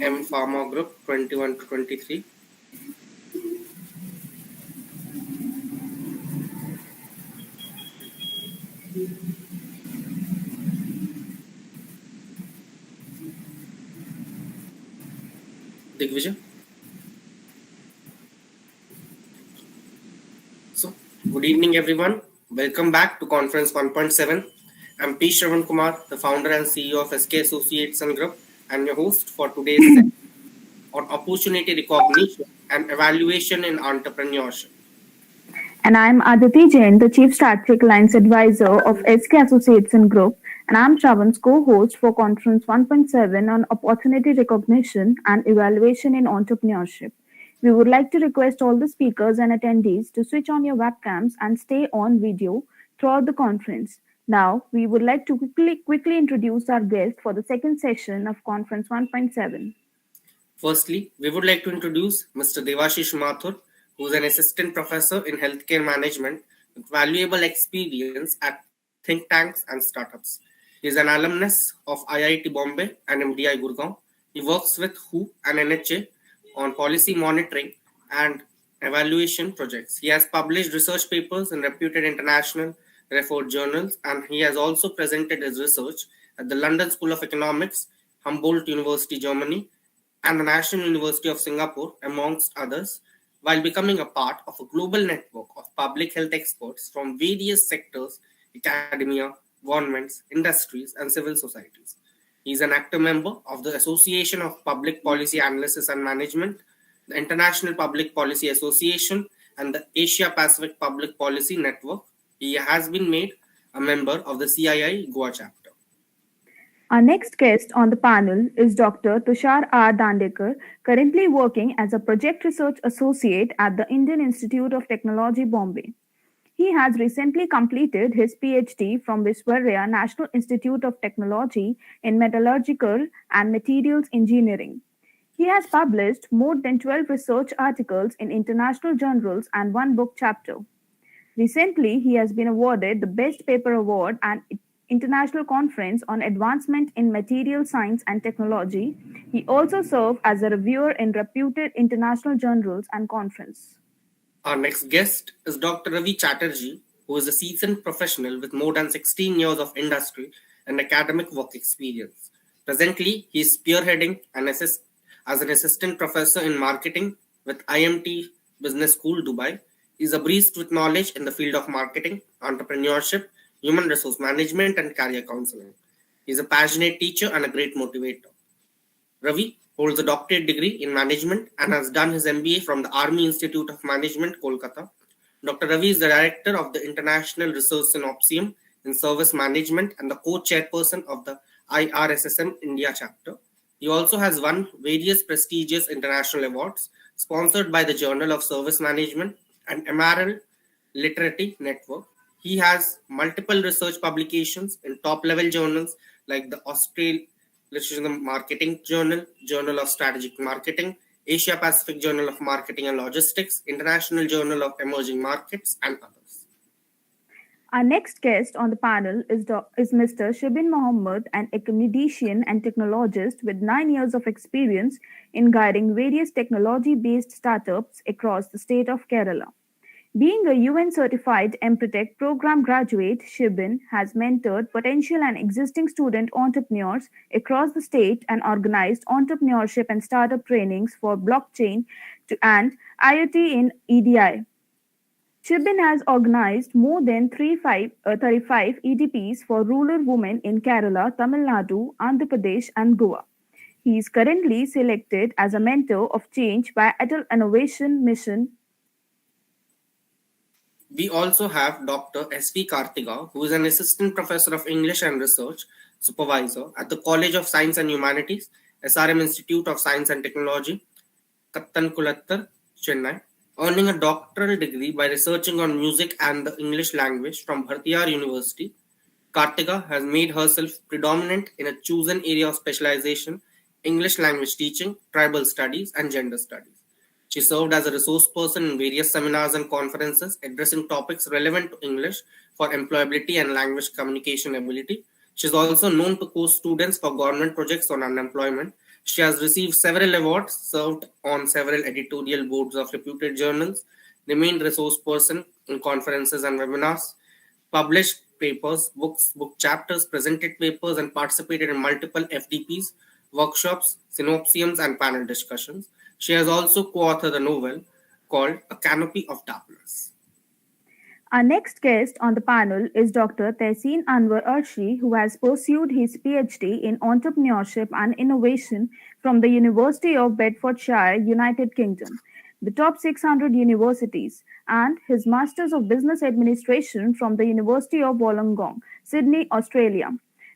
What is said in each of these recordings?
M Pharma Group 21 to 23. Digvijay. So, good evening, everyone. Welcome back to Conference 1.7. I'm P. Shravan Kumar, the founder and CEO of SK Associates and Group, and your host for today's session on opportunity recognition and evaluation in entrepreneurship. And I'm Aditi Jain, the Chief Strategic Alliance Advisor of SK Associates and Group, and I'm Shravan's co-host for Conference 1.7 on opportunity recognition and evaluation in entrepreneurship. We would like to request all the speakers and attendees to switch on your webcams and stay on video throughout the conference. Now, we would like to quickly introduce our guest for the second session of Conference 1.7. Firstly, we would like to introduce Mr. Devashish Mathur, who is an assistant professor in healthcare management with valuable experience at think tanks and startups. He is an alumnus of IIT Bombay and MDI Gurgaon. He works with WHO and NHA on policy monitoring and evaluation projects. He has published research papers in reputed international referred journals, and he has also presented his research at the London School of Economics, Humboldt University, Germany, and the National University of Singapore, amongst others, while becoming a part of a global network of public health experts from various sectors, academia, governments, industries, and civil societies. He is an active member of the Association of Public Policy Analysis and Management, the International Public Policy Association, and the Asia Pacific Public Policy Network. He has been made a member of the CII Goa chapter. Our next guest on the panel is Dr. Tushar R. Dandekar, currently working as a project research associate at the Indian Institute of Technology, Bombay. He has recently completed his PhD from Visvarya National Institute of Technology in Metallurgical and Materials Engineering. He has published more than 12 research articles in international journals and one book chapter. Recently, he has been awarded the Best Paper Award and International Conference on Advancement in Material Science and Technology. He also served as a reviewer in reputed international journals and conferences. Our next guest is Dr. Ravi Chatterjee, who is a seasoned professional with more than 16 years of industry and academic work experience. Presently, he is spearheading as an assistant professor in marketing with IMT Business School, Dubai. He is abreast with knowledge in the field of marketing, entrepreneurship, human resource management, and career counseling. He is a passionate teacher and a great motivator. Ravi holds a doctorate degree in management and has done his MBA from the Army Institute of Management, Kolkata. Dr. Ravi is the director of the International Research Synopsium in Service Management and the co-chairperson of the IRSSM India chapter. He also has won various prestigious international awards sponsored by the Journal of Service Management and Emerald Literary Network. He has multiple research publications in top-level journals like the Australian Marketing Journal, Journal of Strategic Marketing, Asia Pacific Journal of Marketing and Logistics, International Journal of Emerging Markets, and others. Our next guest on the panel is Mr. Shibin Mohammed, an academician and technologist with 9 years of experience in guiding various technology-based startups across the state of Kerala. Being a UN-certified Empretech program graduate, Shibin has mentored potential and existing student entrepreneurs across the state and organized entrepreneurship and startup trainings for blockchain and IoT in EDI. Shibin has organized more than 35 EDPs for rural women in Kerala, Tamil Nadu, Andhra Pradesh, and Goa. He is currently selected as a mentor of change by Atal Innovation Mission. We also have Dr. S.V. Kartiga, who is an assistant professor of English and research supervisor at the College of Science and Humanities, SRM Institute of Science and Technology, Kattankulattar, Chennai, earning a doctoral degree by researching on music and the English language from Bhartiyar University. Kartiga has made herself predominant in a chosen area of specialization, English language teaching, tribal studies, and gender studies. She served as a resource person in various seminars and conferences addressing topics relevant to English for employability and language communication ability. She is also known to coach students for government projects on unemployment. She has received several awards, served on several editorial boards of reputed journals, remained resource person in conferences and webinars, published papers, books, book chapters, presented papers, and participated in multiple FDPs, workshops, synopsiums, and panel discussions. She has also co-authored a novel called A Canopy of Darkness. Our next guest on the panel is Dr. Tehseen Anwar Arshi, who has pursued his PhD in entrepreneurship and innovation from the University of Bedfordshire, United Kingdom, the top 600 universities, and his Masters of Business Administration from the University of Wollongong, Sydney, Australia,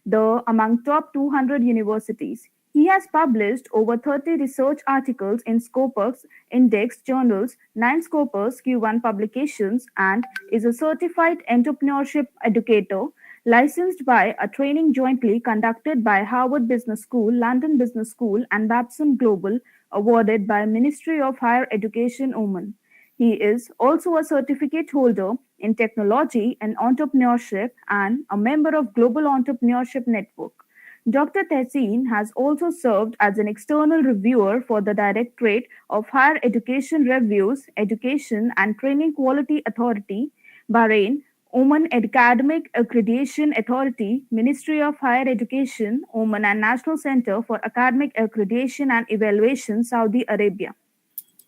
the among top 200 universities. He has published over 30 research articles in Scopus Index journals, 9 Scopus Q1 publications, and is a certified entrepreneurship educator licensed by a training jointly conducted by Harvard Business School, London Business School, and Babson Global, awarded by Ministry of Higher Education, Oman. He is also a certificate holder in technology and entrepreneurship and a member of Global Entrepreneurship Network. Dr. Tehseen has also served as an external reviewer for the Directorate of Higher Education Reviews, Education and Training Quality Authority, Bahrain, Oman Academic Accreditation Authority, Ministry of Higher Education, Oman, and National Center for Academic Accreditation and Evaluation, Saudi Arabia.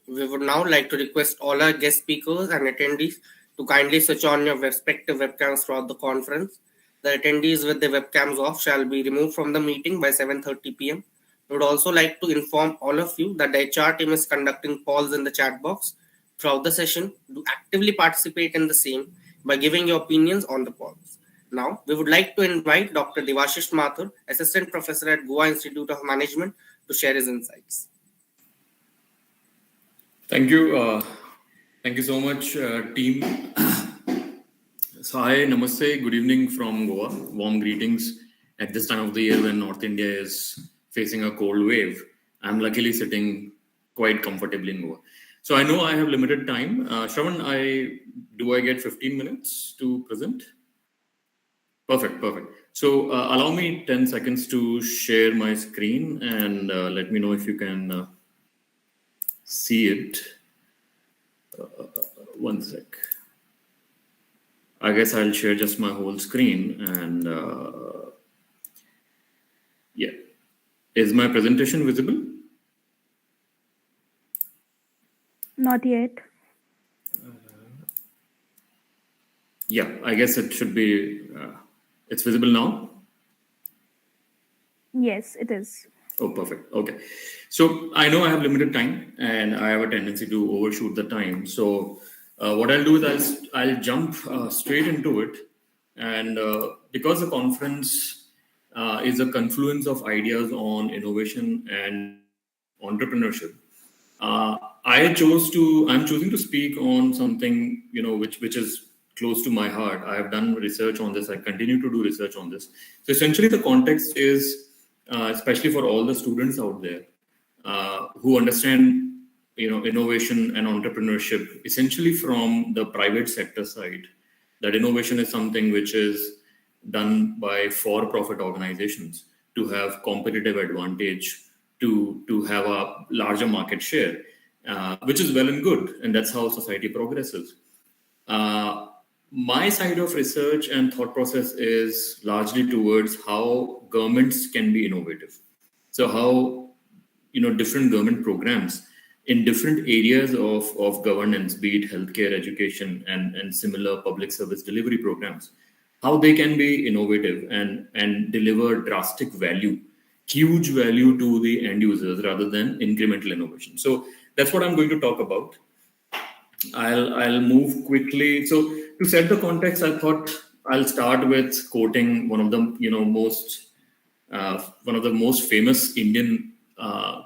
We would now like to request all our guest speakers and attendees to kindly switch on your respective webcams throughout the conference. The attendees with the webcams off shall be removed from the meeting by 7:30 p.m. We would also like to inform all of you that the HR team is conducting polls in the chat box throughout the session. Do actively participate in the same by giving your opinions on the polls. Now, we would like to invite Dr. Devashish Mathur, Assistant Professor at Goa Institute of Management, to share his insights. Thank you. Thank you so much, team. So, hi, namaste, good evening from Goa. Warm greetings at this time of the year when North India is facing a cold wave. I'm luckily sitting quite comfortably in Goa. So, I know I have limited time. Shravan, do I get 15 minutes to present? Perfect. So, allow me 10 seconds to share my screen and let me know if you can see it. One sec. I guess I'll share just my whole screen and yeah. Is my presentation visible? Not yet. Yeah, I guess it should be, it's visible now? Yes, it is. Oh, perfect. Okay. So I know I have limited time and I have a tendency to overshoot the time. So what I'll do is I'll jump straight into it. And because the conference is a confluence of ideas on innovation and entrepreneurship, I'm choosing to speak on something, which is close to my heart. I have done research on this. I continue to do research on this. So essentially the context is, especially for all the students out there who understand, innovation and entrepreneurship essentially from the private sector side, that innovation is something which is done by for-profit organizations to have competitive advantage, to have a larger market share, which is well and good, and that's how society progresses. My side of research and thought process is largely towards how governments can be innovative. So how, different government programs in different areas of governance, be it healthcare, education, and similar public service delivery programs, how they can be innovative and deliver drastic value, huge value to the end users rather than incremental innovation. So that's what I'm going to talk about. I'll move quickly. So to set the context, I thought I'll start with quoting one of the most famous Indian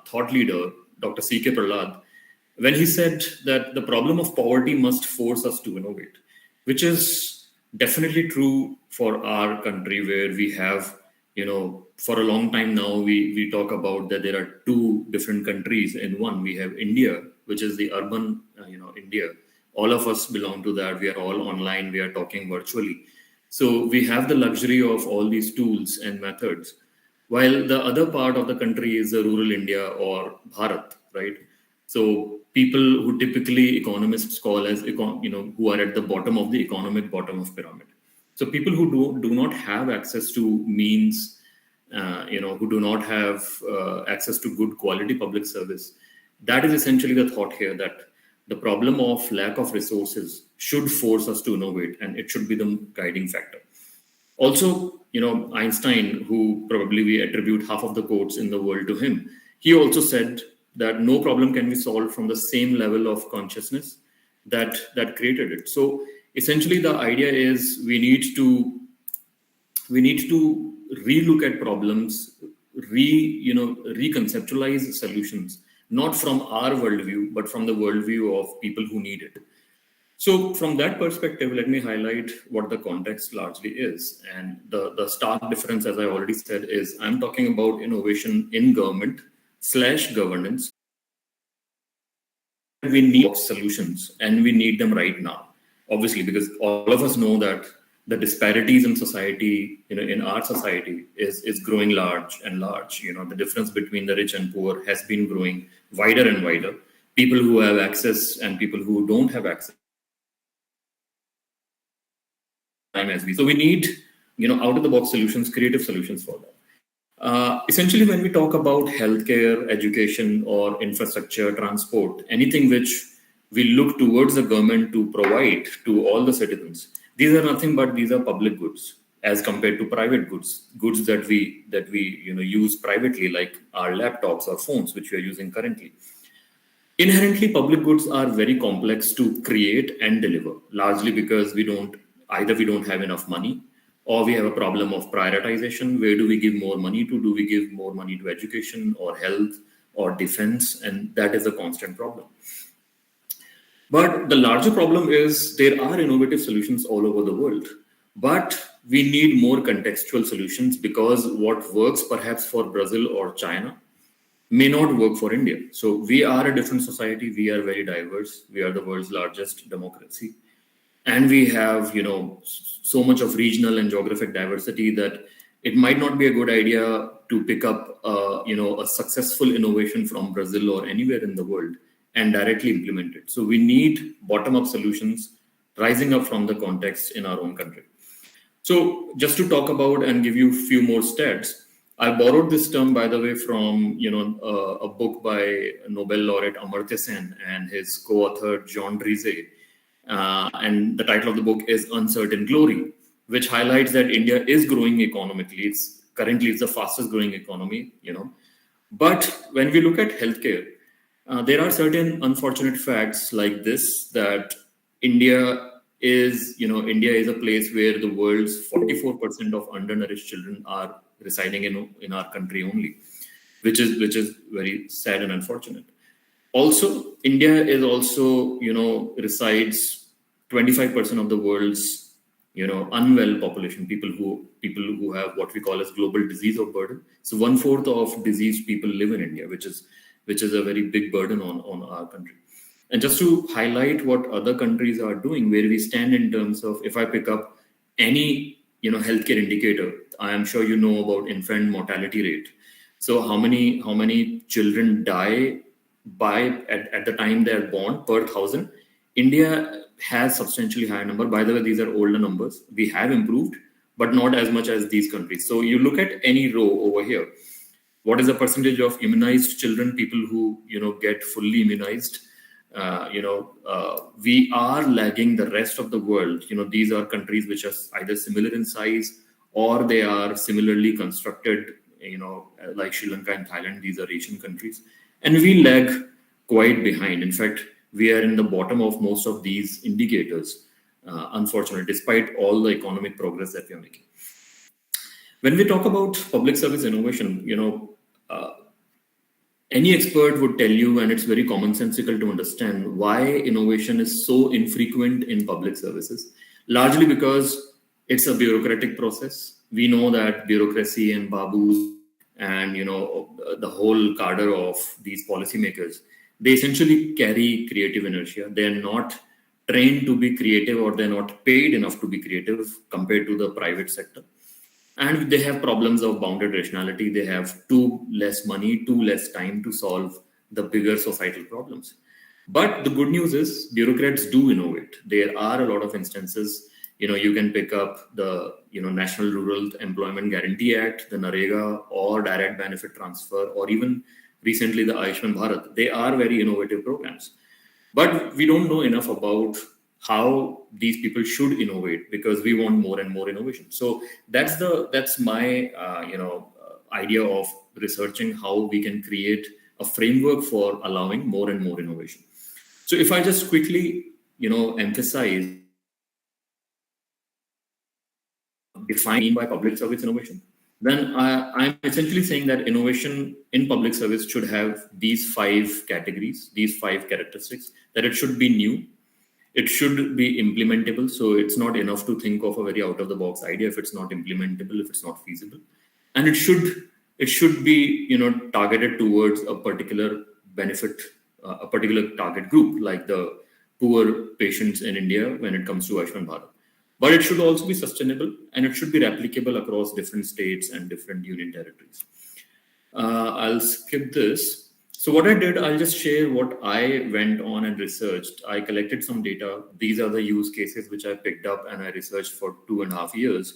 thought leader, Dr. C.K. Prahlad, when he said that the problem of poverty must force us to innovate, which is definitely true for our country, where we have, for a long time now, we talk about that there are two different countries in one. We have India, which is the urban, India. All of us belong to that. We are all online. We are talking virtually. So we have the luxury of all these tools and methods, while the other part of the country is the rural India or Bharat, right? So people who typically economists call as who are at the bottom of the economic bottom of pyramid. So people who do not have access to means, who do not have access to good quality public service. That is essentially the thought here, that the problem of lack of resources should force us to innovate, and it should be the guiding factor. Also, Einstein, who probably we attribute half of the quotes in the world to him, he also said that no problem can be solved from the same level of consciousness that created it. So essentially, the idea is we need to relook at problems, reconceptualize solutions, not from our worldview, but from the worldview of people who need it. So from that perspective, let me highlight what the context largely is. And the stark difference, as I already said, is I'm talking about innovation in government/governance. We need solutions, and we need them right now. Obviously, because all of us know that the disparities in society, in our society, is growing large and large. The difference between the rich and poor has been growing wider and wider. People who have access and people who don't have access. So we need, out of the box solutions, creative solutions for that. Essentially, when we talk about healthcare, education, or infrastructure, transport, anything which we look towards the government to provide to all the citizens, these are nothing but these are public goods as compared to private goods that we use privately, like our laptops or phones, which we are using currently. Inherently, public goods are very complex to create and deliver, largely because we don't have enough money, or we have a problem of prioritization. Where do we give more money to? Do we give more money to education or health or defense? And that is a constant problem. But the larger problem is there are innovative solutions all over the world, but we need more contextual solutions, because what works perhaps for Brazil or China may not work for India. So we are a different society. We are very diverse. We are the world's largest democracy. And we have, so much of regional and geographic diversity that it might not be a good idea to pick up, a successful innovation from Brazil or anywhere in the world and directly implement it. So we need bottom-up solutions rising up from the context in our own country. So just to talk about and give you a few more stats, I borrowed this term, by the way, from a book by Nobel laureate Amartya Sen and his co-author John Drizet. And the title of the book is Uncertain Glory, which highlights that India is growing economically. Currently it's the fastest growing economy, But when we look at healthcare, there are certain unfortunate facts like this, that India is a place where the world's 44% of undernourished children are residing in our country only, which is very sad and unfortunate. Also, India is also, resides 25% of the world's, unwell population, people who have what we call as global disease of burden. So 1/4 of diseased people live in India, which is a very big burden on our country. And just to highlight what other countries are doing, where we stand in terms of, if I pick up any, healthcare indicator, I am sure you know about infant mortality rate. So how many children die at the time they are born per 1,000? India has substantially higher number. By the way, these are older numbers. We have improved, but not as much as these countries. So you look at any row over here. What is the percentage of immunized children, people who get fully immunized? We are lagging the rest of the world. These are countries which are either similar in size or they are similarly constructed, like Sri Lanka and Thailand. These are Asian countries. And we lag quite behind. In fact, we are in the bottom of most of these indicators, unfortunately, despite all the economic progress that we are making. When we talk about public service innovation, any expert would tell you, and it's very commonsensical to understand why innovation is so infrequent in public services, largely because it's a bureaucratic process. We know that bureaucracy and babus and the whole cadre of these policymakers, they essentially carry creative inertia. They're not trained to be creative, or they're not paid enough to be creative compared to the private sector. And they have problems of bounded rationality. They have too less money, too less time to solve the bigger societal problems. But the good news is bureaucrats do innovate. There are a lot of instances. You can pick up the National Rural Employment Guarantee Act, the NREGA, or direct benefit transfer, or even recently the Ayushman Bharat. They are very innovative programs. But we don't know enough about how these people should innovate, because we want more and more innovation. So that's my idea of researching how we can create a framework for allowing more and more innovation. So if I just quickly emphasize, define by public service innovation, then I'm essentially saying that innovation in public service should have these 5 categories, these 5 characteristics: that it should be new, it should be implementable. So it's not enough to think of a very out of the box idea if it's not implementable, if it's not feasible. And it should be targeted towards a particular benefit, a particular target group, like the poor patients in India when it comes to Ayushman Bharat. But it should also be sustainable, and it should be replicable across different states and different union territories. I'll skip this. So what I did, I'll just share what I went on and researched. I collected some data. These are the use cases which I picked up and I researched for 2.5 years.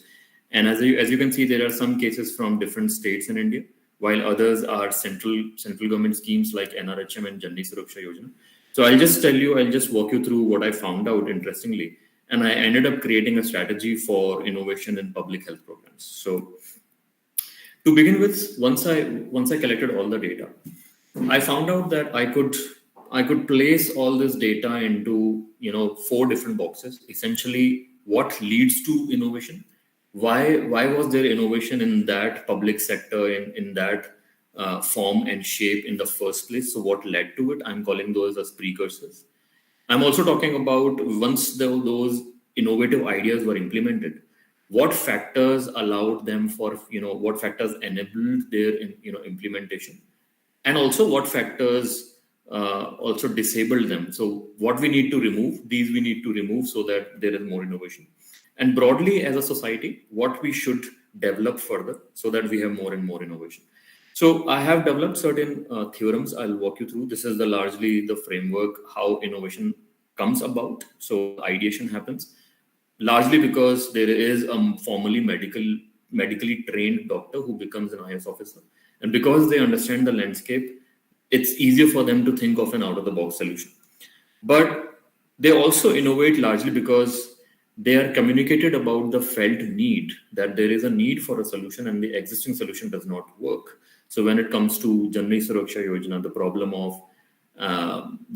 And as you can see, there are some cases from different states in India, while others are central government schemes like NRHM and Janani Suraksha Yojana. So I'll just walk you through what I found out interestingly. And I ended up creating a strategy for innovation in public health programs. So to begin with, once I collected all the data, I found out that I could place all this data into 4 different boxes. Essentially, what leads to innovation? Why was there innovation in that public sector in that form and shape in the first place? So what led to it? I'm calling those as precursors. I'm also talking about once those innovative ideas were implemented, what factors allowed them for, what factors enabled their, implementation, and also what factors also disabled them. So what we need to remove, these we need to remove so that there is more innovation. And broadly as a society, what we should develop further so that we have more and more innovation. So I have developed certain theorems I'll walk you through. This is largely the framework, how innovation comes about. So ideation happens largely because there is a formally medically trained doctor who becomes an IS officer. And because they understand the landscape, it's easier for them to think of an out-of-the-box solution. But they also innovate largely because they are communicated about the felt need, that there is a need for a solution and the existing solution does not work. So when it comes to Janani Suraksha Yojana, the problem of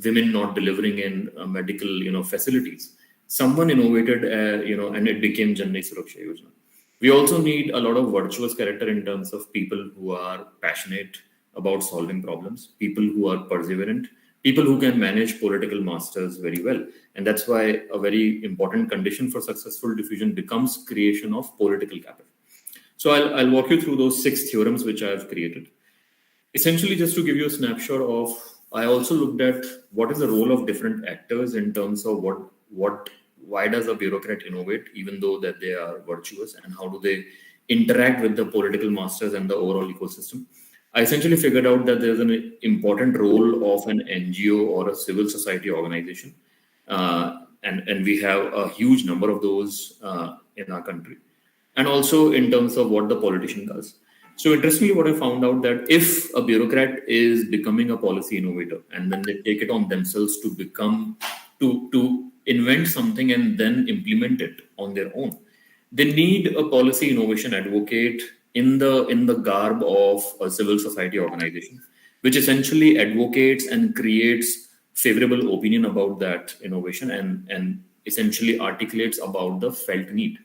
women not delivering in medical facilities, someone innovated and it became Janani Suraksha Yojana. We also need a lot of virtuous character in terms of people who are passionate about solving problems, people who are perseverant, people who can manage political masters very well. And that's why a very important condition for successful diffusion becomes creation of political capital. So I'll walk you through those 6 theorems which I have created. Essentially, just to give you a snapshot of, I also looked at what is the role of different actors in terms of why does a bureaucrat innovate, even though that they are virtuous, and how do they interact with the political masters and the overall ecosystem. I essentially figured out that there's an important role of an NGO or a civil society organization. And we have a huge number of those in our country. And also in terms of what the politician does. So interestingly, what I found out that if a bureaucrat is becoming a policy innovator and then they take it on themselves to to invent something and then implement it on their own, they need a policy innovation advocate in the garb of a civil society organization, which essentially advocates and creates favorable opinion about that innovation and essentially articulates about the felt need.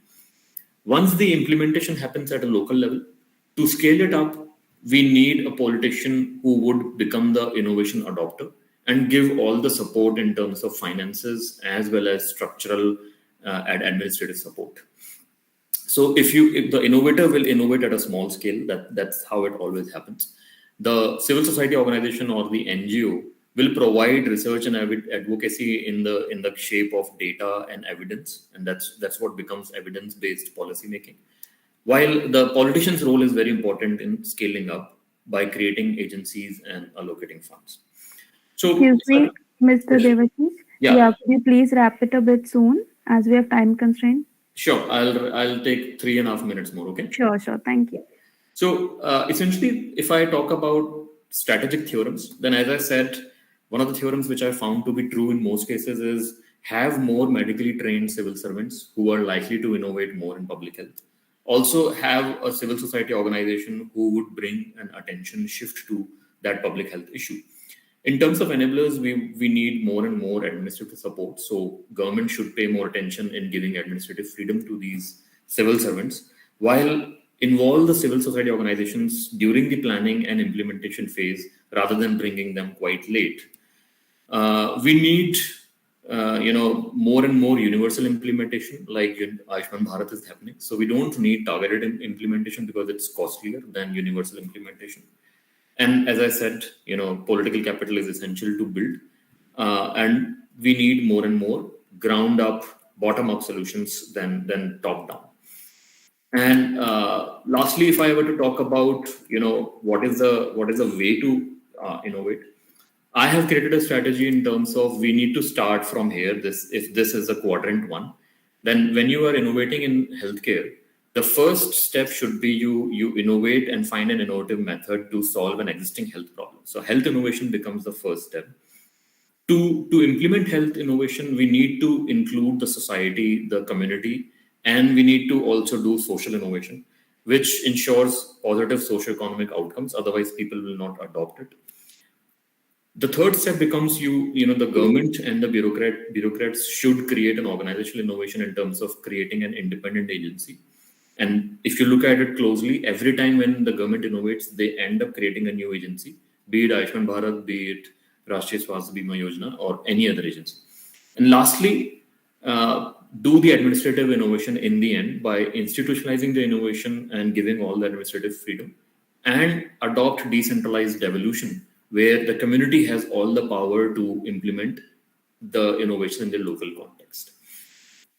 Once the implementation happens at a local level, to scale it up, we need a politician who would become the innovation adopter and give all the support in terms of finances as well as structural and administrative support. So if the innovator will innovate at a small scale, that's how it always happens. The civil society organization or the NGO will provide research and advocacy in the shape of data and evidence, and that's what becomes evidence-based policy making. While the politician's role is very important in scaling up by creating agencies and allocating funds. So, Excuse me, Mr. yes. Devashish. Yeah. Yeah, could you please wrap it a bit soon as we have time constraint? Sure, I'll take 3.5 minutes more. Okay. Sure, sure. Thank you. So essentially, if I talk about strategic theorems, then as I said, one of the theorems which I found to be true in most cases is have more medically trained civil servants who are likely to innovate more in public health. Also have a civil society organization who would bring an attention shift to that public health issue. In terms of enablers, we need more and more administrative support. So government should pay more attention in giving administrative freedom to these civil servants, while involve the civil society organizations during the planning and implementation phase rather than bringing them quite late. We need more and more universal implementation, like Ayushman Bharat is happening. So we don't need targeted implementation because it's costlier than universal implementation. And as I said, political capital is essential to build, and we need more and more ground up, bottom up solutions than top down. And lastly, if I were to talk about what is the way to innovate, I have created a strategy in terms of we need to start from here. If this is a quadrant one, then when you are innovating in healthcare, the first step should be you innovate and find an innovative method to solve an existing health problem. So health innovation becomes the first step. To implement health innovation, we need to include the society, the community, and we need to also do social innovation, which ensures positive socioeconomic outcomes. Otherwise, people will not adopt it. The third step becomes the government and the bureaucrats should create an organizational innovation in terms of creating an independent agency. And if you look at it closely, every time when the government innovates, they end up creating a new agency, be it Ayushman Bharat, be it Rashtriya Swasthya Bima Yojana, or any other agency. And lastly, do the administrative innovation in the end by institutionalizing the innovation and giving all the administrative freedom, and adopt decentralized devolution, where the community has all the power to implement the innovation in the local context.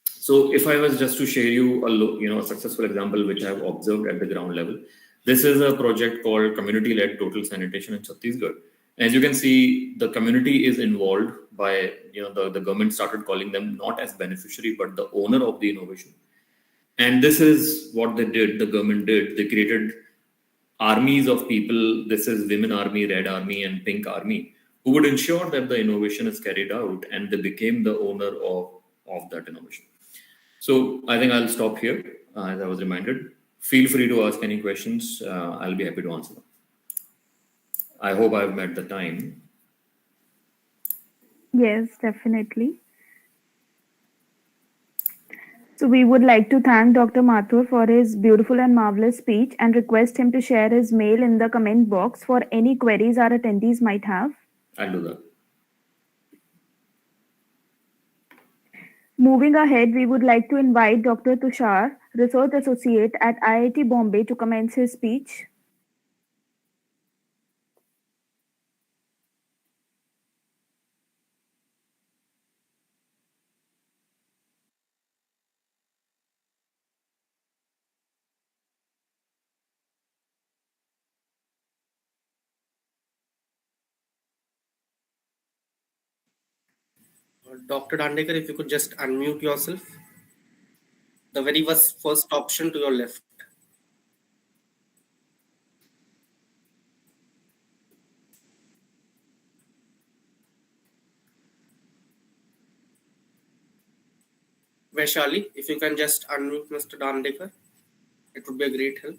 So if I was just to share you a successful example which I have observed at the ground level, this is a project called Community-Led Total Sanitation in Chhattisgarh. As you can see, the community is involved by, the government started calling them not as beneficiary, but the owner of the innovation. And this is what they did, the government did. They created armies of people. This is Women Army, Red Army, and Pink Army, who would ensure that the innovation is carried out, and they became the owner of that innovation. So I think I'll stop here, as I was reminded. Feel free to ask any questions. I'll be happy to answer them. I hope I've met the time. Yes, definitely. So we would like to thank Dr. Mathur for his beautiful and marvelous speech and request him to share his mail in the comment box for any queries our attendees might have. I'll do that. Moving ahead, we would like to invite Dr. Tushar, Research Associate at IIT Bombay, to commence his speech. Dr. Dandekar, if you could just unmute yourself. The very first option to your left. Vaishali, if you can just unmute Mr. Dandekar, it would be a great help.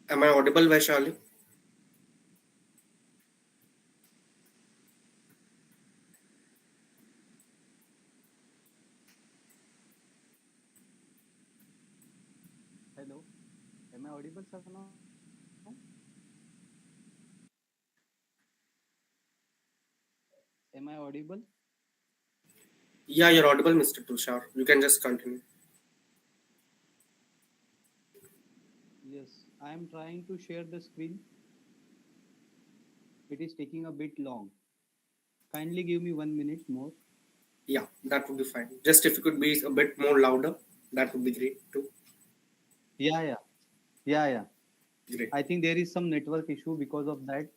Am I audible, Vaishali? Hello. Am I audible, sir, now? Am I audible? Yeah, you're audible, Mr. Tushar. You can just continue. Yes. I am trying to share the screen. It is taking a bit long. Kindly give me 1 minute more. Yeah, that would be fine. Just if you could be a bit more louder, that would be great too. Yeah, yeah. Yeah, yeah. Great. I think there is some network issue because of that.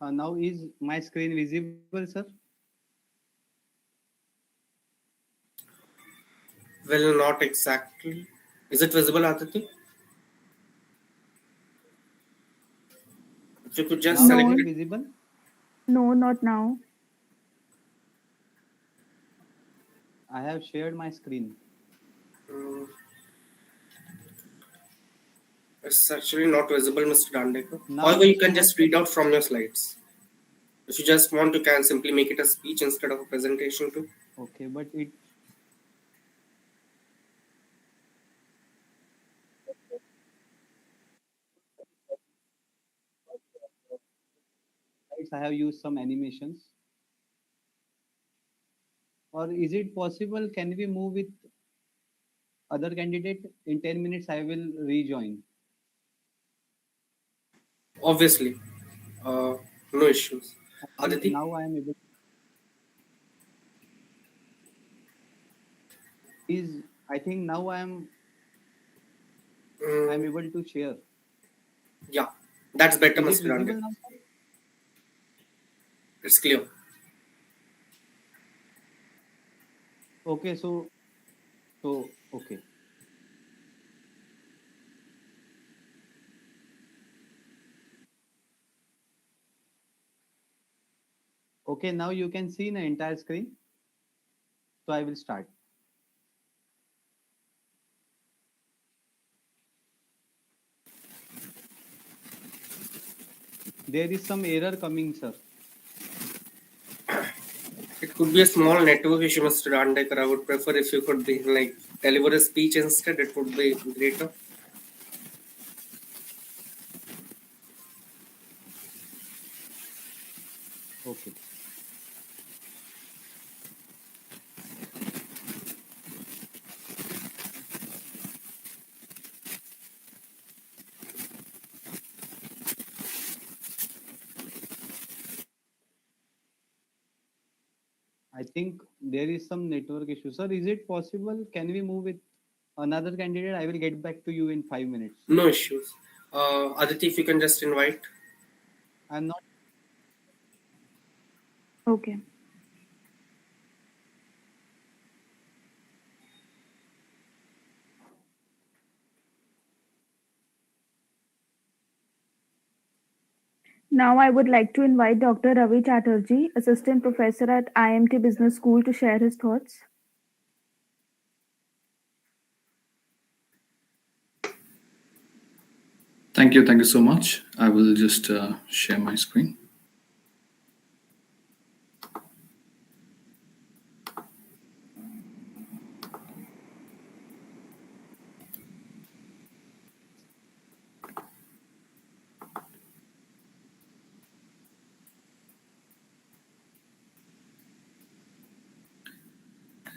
Now is my screen visible, sir? Well, not exactly. Is it visible, Aditi? If you could just Now select is No, it it. visible? no, not now. I have shared my screen. Mm, it's actually not visible, Mr. Dandekar. Now However, it you is can not. just read out from your slides. If you just want, you can simply make it a speech instead of a presentation too. Okay, but it I have used some animations. Or is it possible? Can we move with other candidate? In 10 minutes, I will rejoin. Obviously, uh, no issues. I think Aditi? now I am able. Is I think now I am Mm, able to share. yeah, that's better, Is it Mr. visible Dandekar. now, sir? It's clear. Okay, so okay. Okay, now you can see the entire screen. So I will start. There is some error coming, sir. It could be a small network issue, Mr. Dandekar. I would prefer if you could be like deliver a speech instead. It would be greater. Okay. I think there is some network issue. Sir, is it possible? Can we move with another candidate? I will get back to you in 5 minutes. No issues. Aditi, if you can just invite. I'm not. Okay. Now I would like to invite Dr. Ravi Chatterjee, Assistant Professor at IMT Business School, to share his thoughts. Thank you. Thank you so much. I will just share my screen.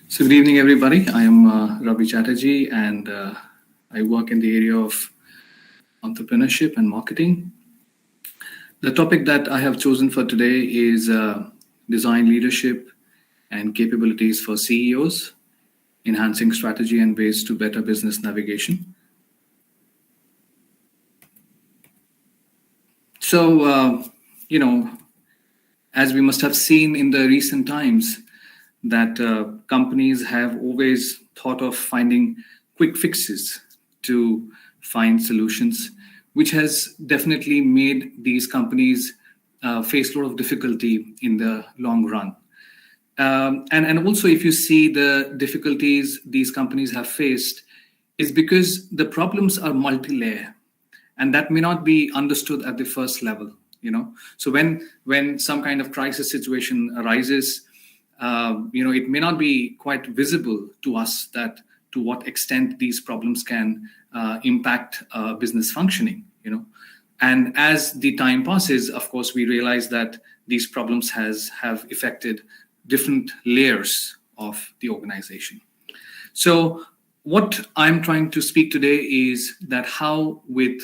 So good evening, everybody. I am Ravi Chatterjee, and I work in the area of entrepreneurship and marketing. The topic that I have chosen for today is design leadership and capabilities for CEOs, enhancing strategy and ways to better business navigation. So, as we must have seen in the recent times, that companies have always thought of finding quick fixes to find solutions, which has definitely made these companies face a lot of difficulty in the long run. And also, if you see the difficulties these companies have faced, is because the problems are multi-layer, and that may not be understood at the first level. So when some kind of crisis situation arises, it may not be quite visible to us that to what extent these problems can impact business functioning. And as the time passes, of course, we realize that these problems have affected different layers of the organization. So what I'm trying to speak today is that how with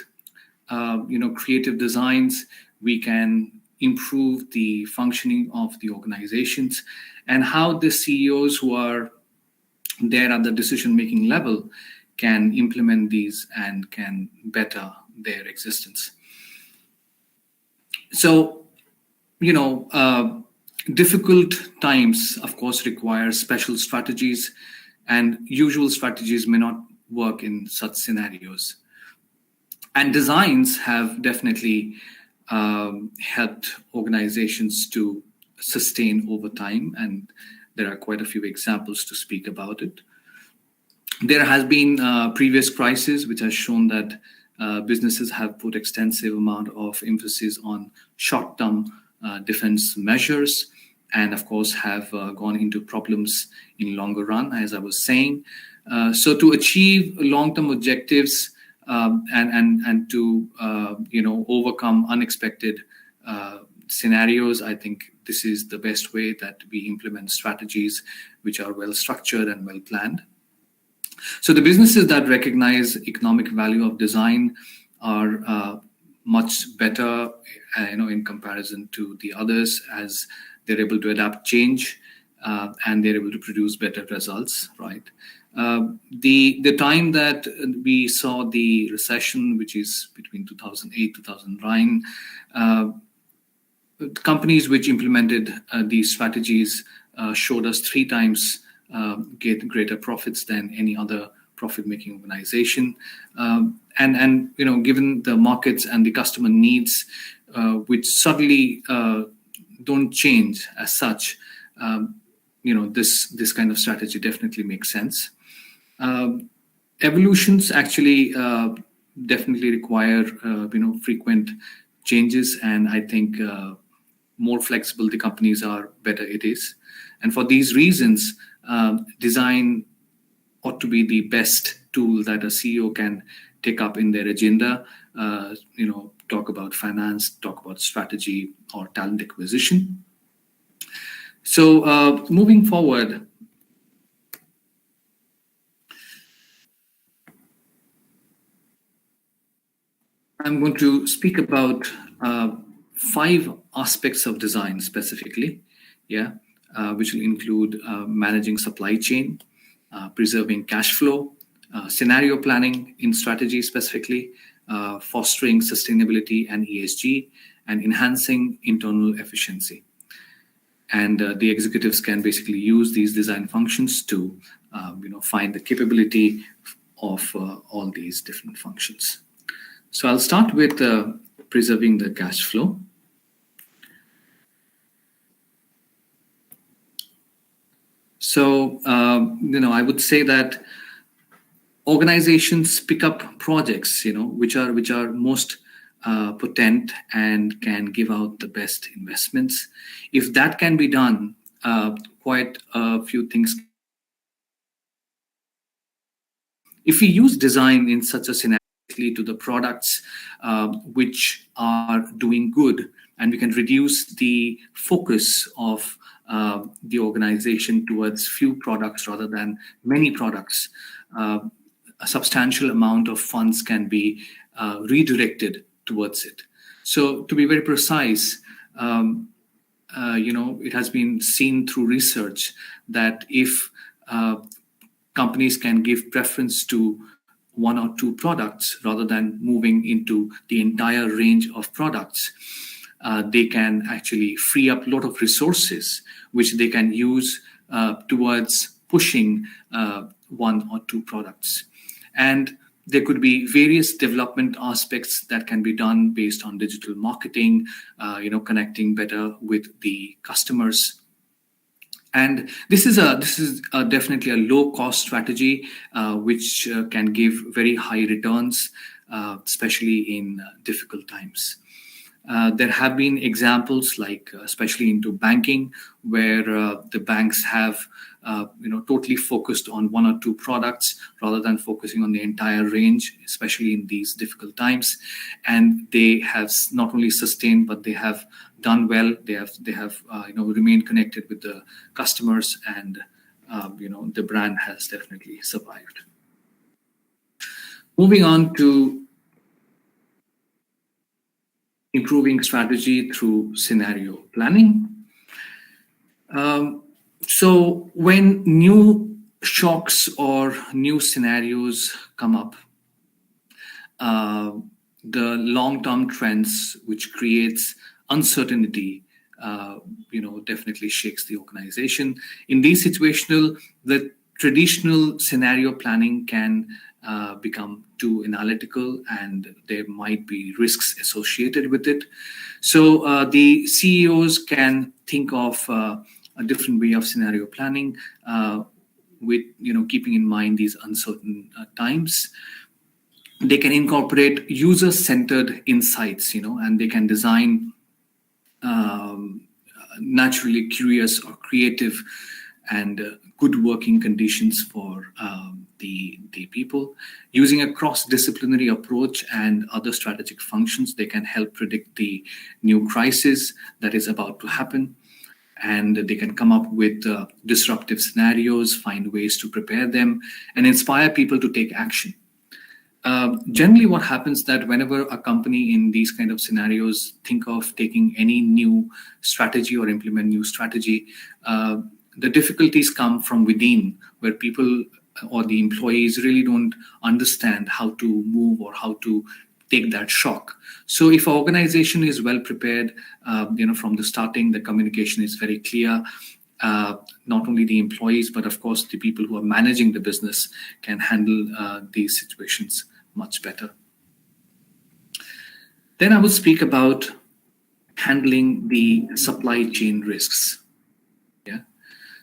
creative designs we can improve the functioning of the organizations, and how the CEOs who are there at the decision-making level can implement these and can better their existence. So, difficult times, of course, require special strategies, and usual strategies may not work in such scenarios. And designs have definitely helped organizations to sustain over time, and there are quite a few examples to speak about it. There has been previous crises which has shown that businesses have put extensive amount of emphasis on short-term defense measures, and of course have gone into problems in longer run, as I was saying. So to achieve long-term objectives and to overcome unexpected scenarios, I think this is the best way that we implement strategies which are well structured and well planned. So the businesses that recognize economic value of design are much better, in comparison to the others, as they're able to adapt change and they're able to produce better results, right? The time that we saw the recession, which is between 2008 2009, companies which implemented these strategies showed us 3 times get greater profits than any other profit-making organization. And given the markets and the customer needs, which suddenly don't change as such, this kind of strategy definitely makes sense. Evolutions actually definitely require frequent changes, and I think more flexible the companies are, better it is. And for these reasons, design ought to be the best tool that a CEO can take up in their agenda. Talk about finance, talk about strategy or talent acquisition. So moving forward, I'm going to speak about 5 aspects of design specifically, which will include managing supply chain, preserving cash flow, scenario planning in strategy specifically, fostering sustainability and ESG, and enhancing internal efficiency. And the executives can basically use these design functions to find the capability of all these different functions. So I'll start with preserving the cash flow. So, I would say that organizations pick up projects, which are most potent and can give out the best investments. If that can be done, quite a few things. If we use design in such a scenario to the products which are doing good, and we can reduce the focus of the organization towards few products rather than many products, a substantial amount of funds can be redirected towards it. So to be very precise, it has been seen through research that if companies can give preference to 1 or 2 products rather than moving into the entire range of products, they can actually free up a lot of resources which they can use towards pushing 1 or 2 products. And there could be various development aspects that can be done based on digital marketing, connecting better with the customers, And this is definitely a low cost strategy, which can give very high returns, especially in difficult times. There have been examples like, especially into banking, where the banks have totally focused on one or two products rather than focusing on the entire range, especially in these difficult times. And they have not only sustained, but they have done well. They have remained connected with the customers, and the brand has definitely survived. Moving on to improving strategy through scenario planning. So when new shocks or new scenarios come up, the long-term trends, which creates uncertainty, definitely shakes the organization. In these situations, the traditional scenario planning can become too analytical, and there might be risks associated with it. So the CEOs can think of a different way of scenario planning, with keeping in mind these uncertain times. They can incorporate user-centered insights, and they can design naturally curious or creative and good working conditions for the people. Using a cross-disciplinary approach and other strategic functions, they can help predict the new crisis that is about to happen. And they can come up with disruptive scenarios, find ways to prepare them, and inspire people to take action. Generally, what happens that whenever a company in these kind of scenarios think of taking any new strategy or implement new strategy, the difficulties come from within, where people or the employees really don't understand how to move or how to take that shock. So if an organization is well prepared, from the starting, the communication is very clear. Not only the employees, but of course the people who are managing the business can handle these situations much better. Then I will speak about handling the supply chain risks. Yeah.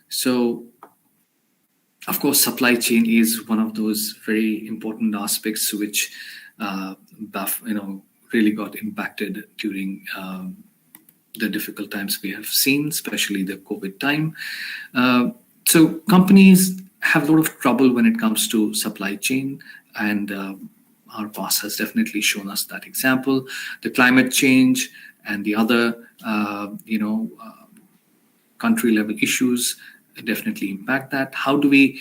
So, of course, supply chain is one of those very important aspects which really got impacted during the difficult times we have seen, especially the COVID time. So companies have a lot of trouble when it comes to supply chain, and our past has definitely shown us that example. The climate change and the other, country level issues definitely impact that. How do we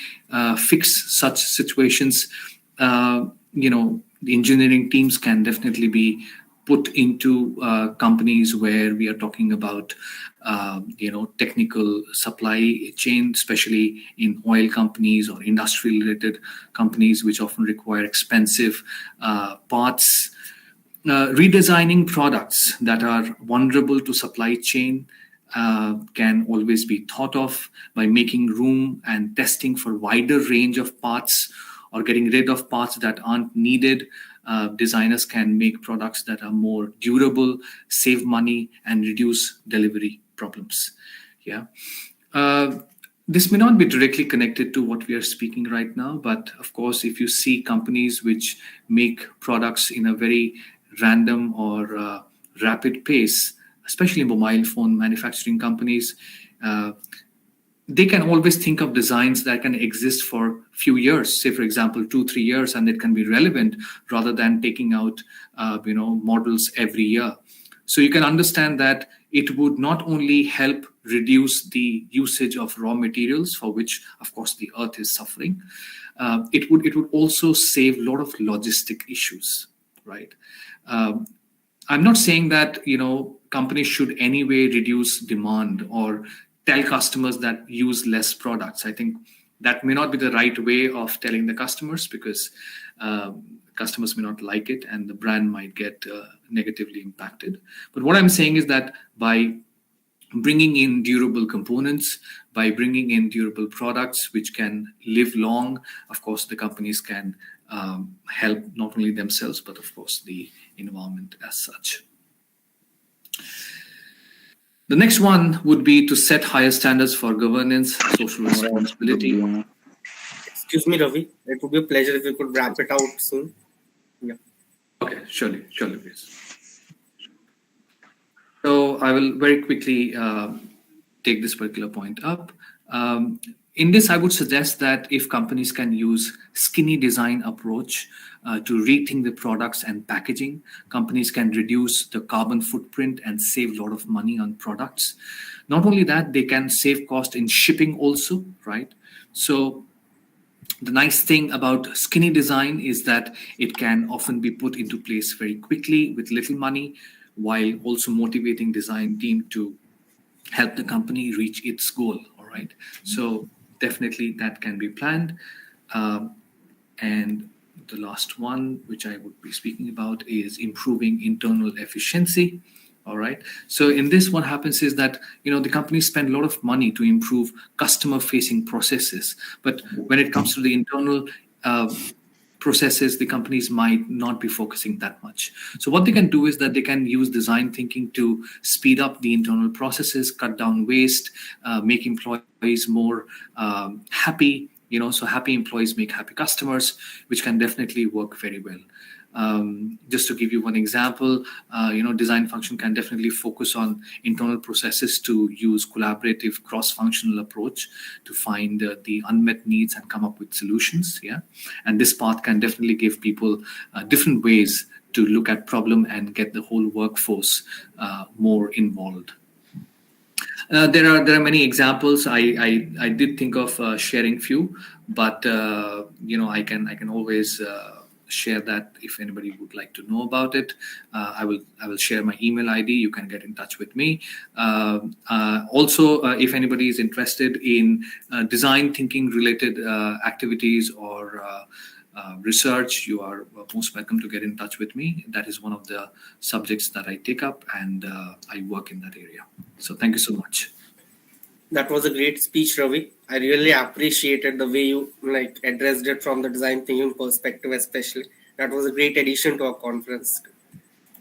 fix such situations? The engineering teams can definitely be put into companies where we are talking about, technical supply chain, especially in oil companies or industry-related companies, which often require expensive parts. Redesigning products that are vulnerable to supply chain can always be thought of by making room and testing for wider range of parts, or getting rid of parts that aren't needed. Designers can make products that are more durable, save money, and reduce delivery problems. Yeah. This may not be directly connected to what we are speaking right now, but of course, if you see companies which make products in a very random or rapid pace, especially mobile phone manufacturing companies, they can always think of designs that can exist for a few years, say, for example, 2-3 years, and it can be relevant rather than taking out, models every year. So you can understand that it would not only help reduce the usage of raw materials, for which, of course, the earth is suffering. It would also save a lot of logistic issues, right? I'm not saying that, companies should anyway reduce demand or tell customers that use less products. I think that may not be the right way of telling the customers, because customers may not like it and the brand might get negatively impacted. But what I'm saying is that by bringing in durable components, by bringing in durable products which can live long, of course, the companies can help not only themselves, but of course the environment as such. The next one would be to set higher standards for governance, social responsibility. Excuse me, Ravi. It would be a pleasure if you could wrap it out soon. Yeah. Okay, surely, please. So I will very quickly take this particular point up. In this, I would suggest that if companies can use skinny design approach to rethink the products and packaging, companies can reduce the carbon footprint and save a lot of money on products. Not only that, they can save cost in shipping also, right? So the nice thing about skinny design is that it can often be put into place very quickly with little money, while also motivating design team to help the company reach its goal. All right. So definitely that can be planned. And the last one, which I would be speaking about, is improving internal efficiency. All right. So in this, what happens is that, the companies spend a lot of money to improve customer facing processes. But when it comes to the internal processes, the companies might not be focusing that much. So what they can do is that they can use design thinking to speed up the internal processes, cut down waste, make employees more happy. So happy employees make happy customers, which can definitely work very well. Just to give you one example, design function can definitely focus on internal processes to use collaborative cross-functional approach to find the unmet needs and come up with solutions. Yeah, and this path can definitely give people different ways to look at problem and get the whole workforce more involved. There are many examples. I did think of sharing few, but I can always share that if anybody would like to know about it. I will share my email ID. You can get in touch with me. Also, if anybody is interested in design thinking related activities or research, you are most welcome to get in touch with me. That is one of the subjects that I take up, and I work in that area. So thank you so much. That was a great speech, Ravi. I really appreciated the way you addressed it from the design thinking perspective, especially. That was a great addition to our conference.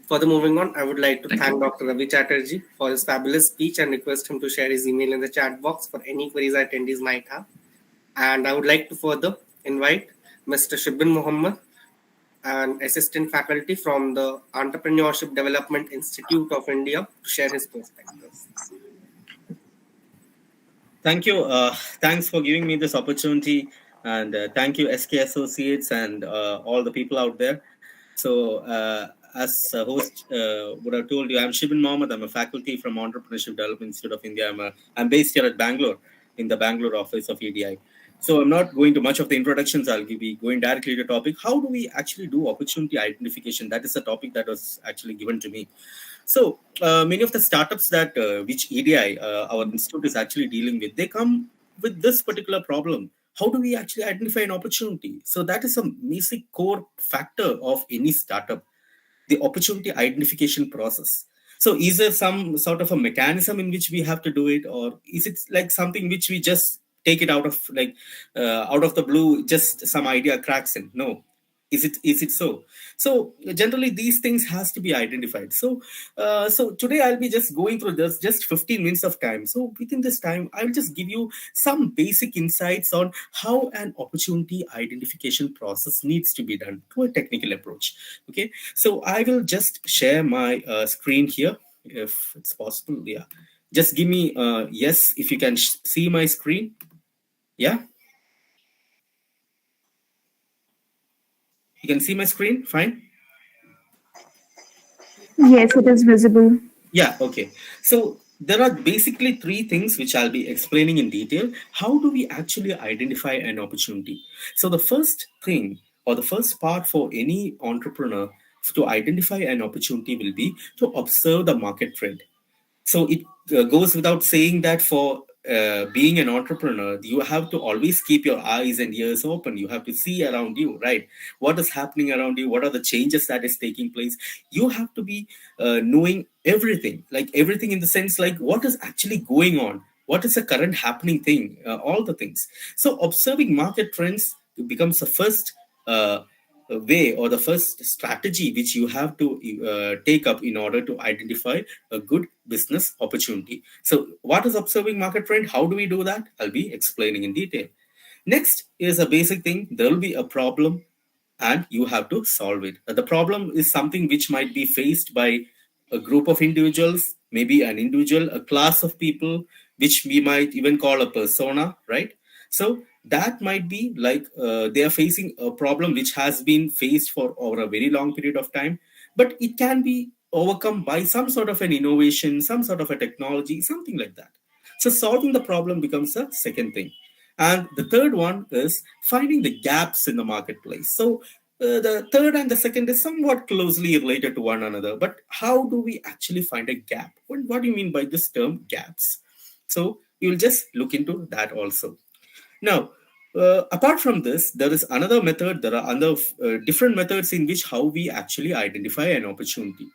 Further moving on, I would like to thank Dr. Ravi Chatterjee for his fabulous speech and request him to share his email in the chat box for any queries our attendees might have. And I would like to further invite Mr. Shibin Mohammed, an assistant faculty from the Entrepreneurship Development Institute of India, to share his perspectives. Thank you. Thanks for giving me this opportunity, and thank you, SK Associates, and all the people out there. So, as a host would have told you, I'm Shibin Mohammed. I'm a faculty from Entrepreneurship Development Institute of India. I'm based here at Bangalore, in the Bangalore office of EDI. So I'm not going to much of the introductions. I'll be going directly to the topic. How do we actually do opportunity identification? That is a topic that was actually given to me. So many of the startups that which EDI, our institute, is actually dealing with, they come with this particular problem. How do we actually identify an opportunity? So that is a basic core factor of any startup, the opportunity identification process. So is there some sort of a mechanism in which we have to do it, or is it like something which we just take it out of the blue, just some idea cracks in? No. Is it so? So generally these things has to be identified. So today I'll be just going through this, just 15 minutes of time. So within this time, I'll just give you some basic insights on how an opportunity identification process needs to be done through a technical approach. Okay, so I will just share my screen here, if it's possible. Yeah, just give me yes if you can see my screen. Yeah. You can see my screen, fine? Yes, it is visible. Yeah, okay. So there are basically three things which I'll be explaining in detail. How do we actually identify an opportunity? So the first thing, or the first part for any entrepreneur to identify an opportunity will be to observe the market trend. So it goes without saying that for being an entrepreneur, you have to always keep your eyes and ears open. You have to see around you, right? What is happening around you? What are the changes that is taking place? You have to be knowing everything, like everything in the sense like what is actually going on? What is the current happening thing? All the things. So observing market trends becomes the first way or the first strategy which you have to take up in order to identify a good business opportunity. So what is observing market trend? How do we do that? I'll be explaining in detail. Next is a basic thing. There will be a problem and you have to solve it. The problem is something which might be faced by a group of individuals, maybe an individual, a class of people, which we might even call a persona, right? So that might be like they are facing a problem which has been faced for over a very long period of time, but it can be overcome by some sort of an innovation, some sort of a technology, something like that. So solving the problem becomes a second thing. And the third one is finding the gaps in the marketplace. So the third and the second is somewhat closely related to one another. But how do we actually find a gap? What do you mean by this term gaps? So you'll just look into that also. Now, apart from this, there is another method. There are other different methods in which how we actually identify an opportunity.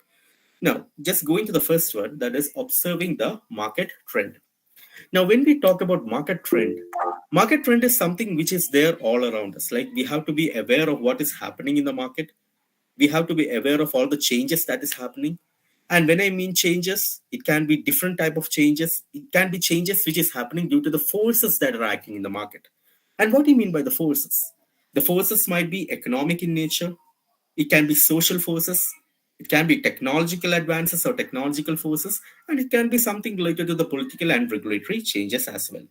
Now, just going to the first one, that is observing the market trend. Now, when we talk about market trend is something which is there all around us. Like we have to be aware of what is happening in the market. We have to be aware of all the changes that is happening. And when I mean changes, it can be different type of changes. It can be changes which is happening due to the forces that are acting in the market. And what do you mean by the forces? The forces might be economic in nature. It can be social forces. It can be technological advances or technological forces, and it can be something related to the political and regulatory changes as well.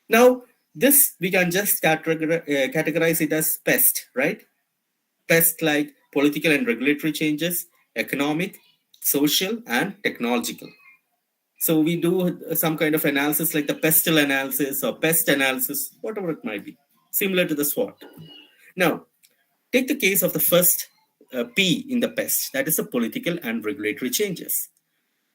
Now, this we can just categorize it as pest, right? Pest like political and regulatory changes, economic, social, and technological. So we do some kind of analysis like the pestle analysis or pest analysis, whatever it might be, similar to the SWOT. Now, take the case of the first P in the pest, that is the political and regulatory changes.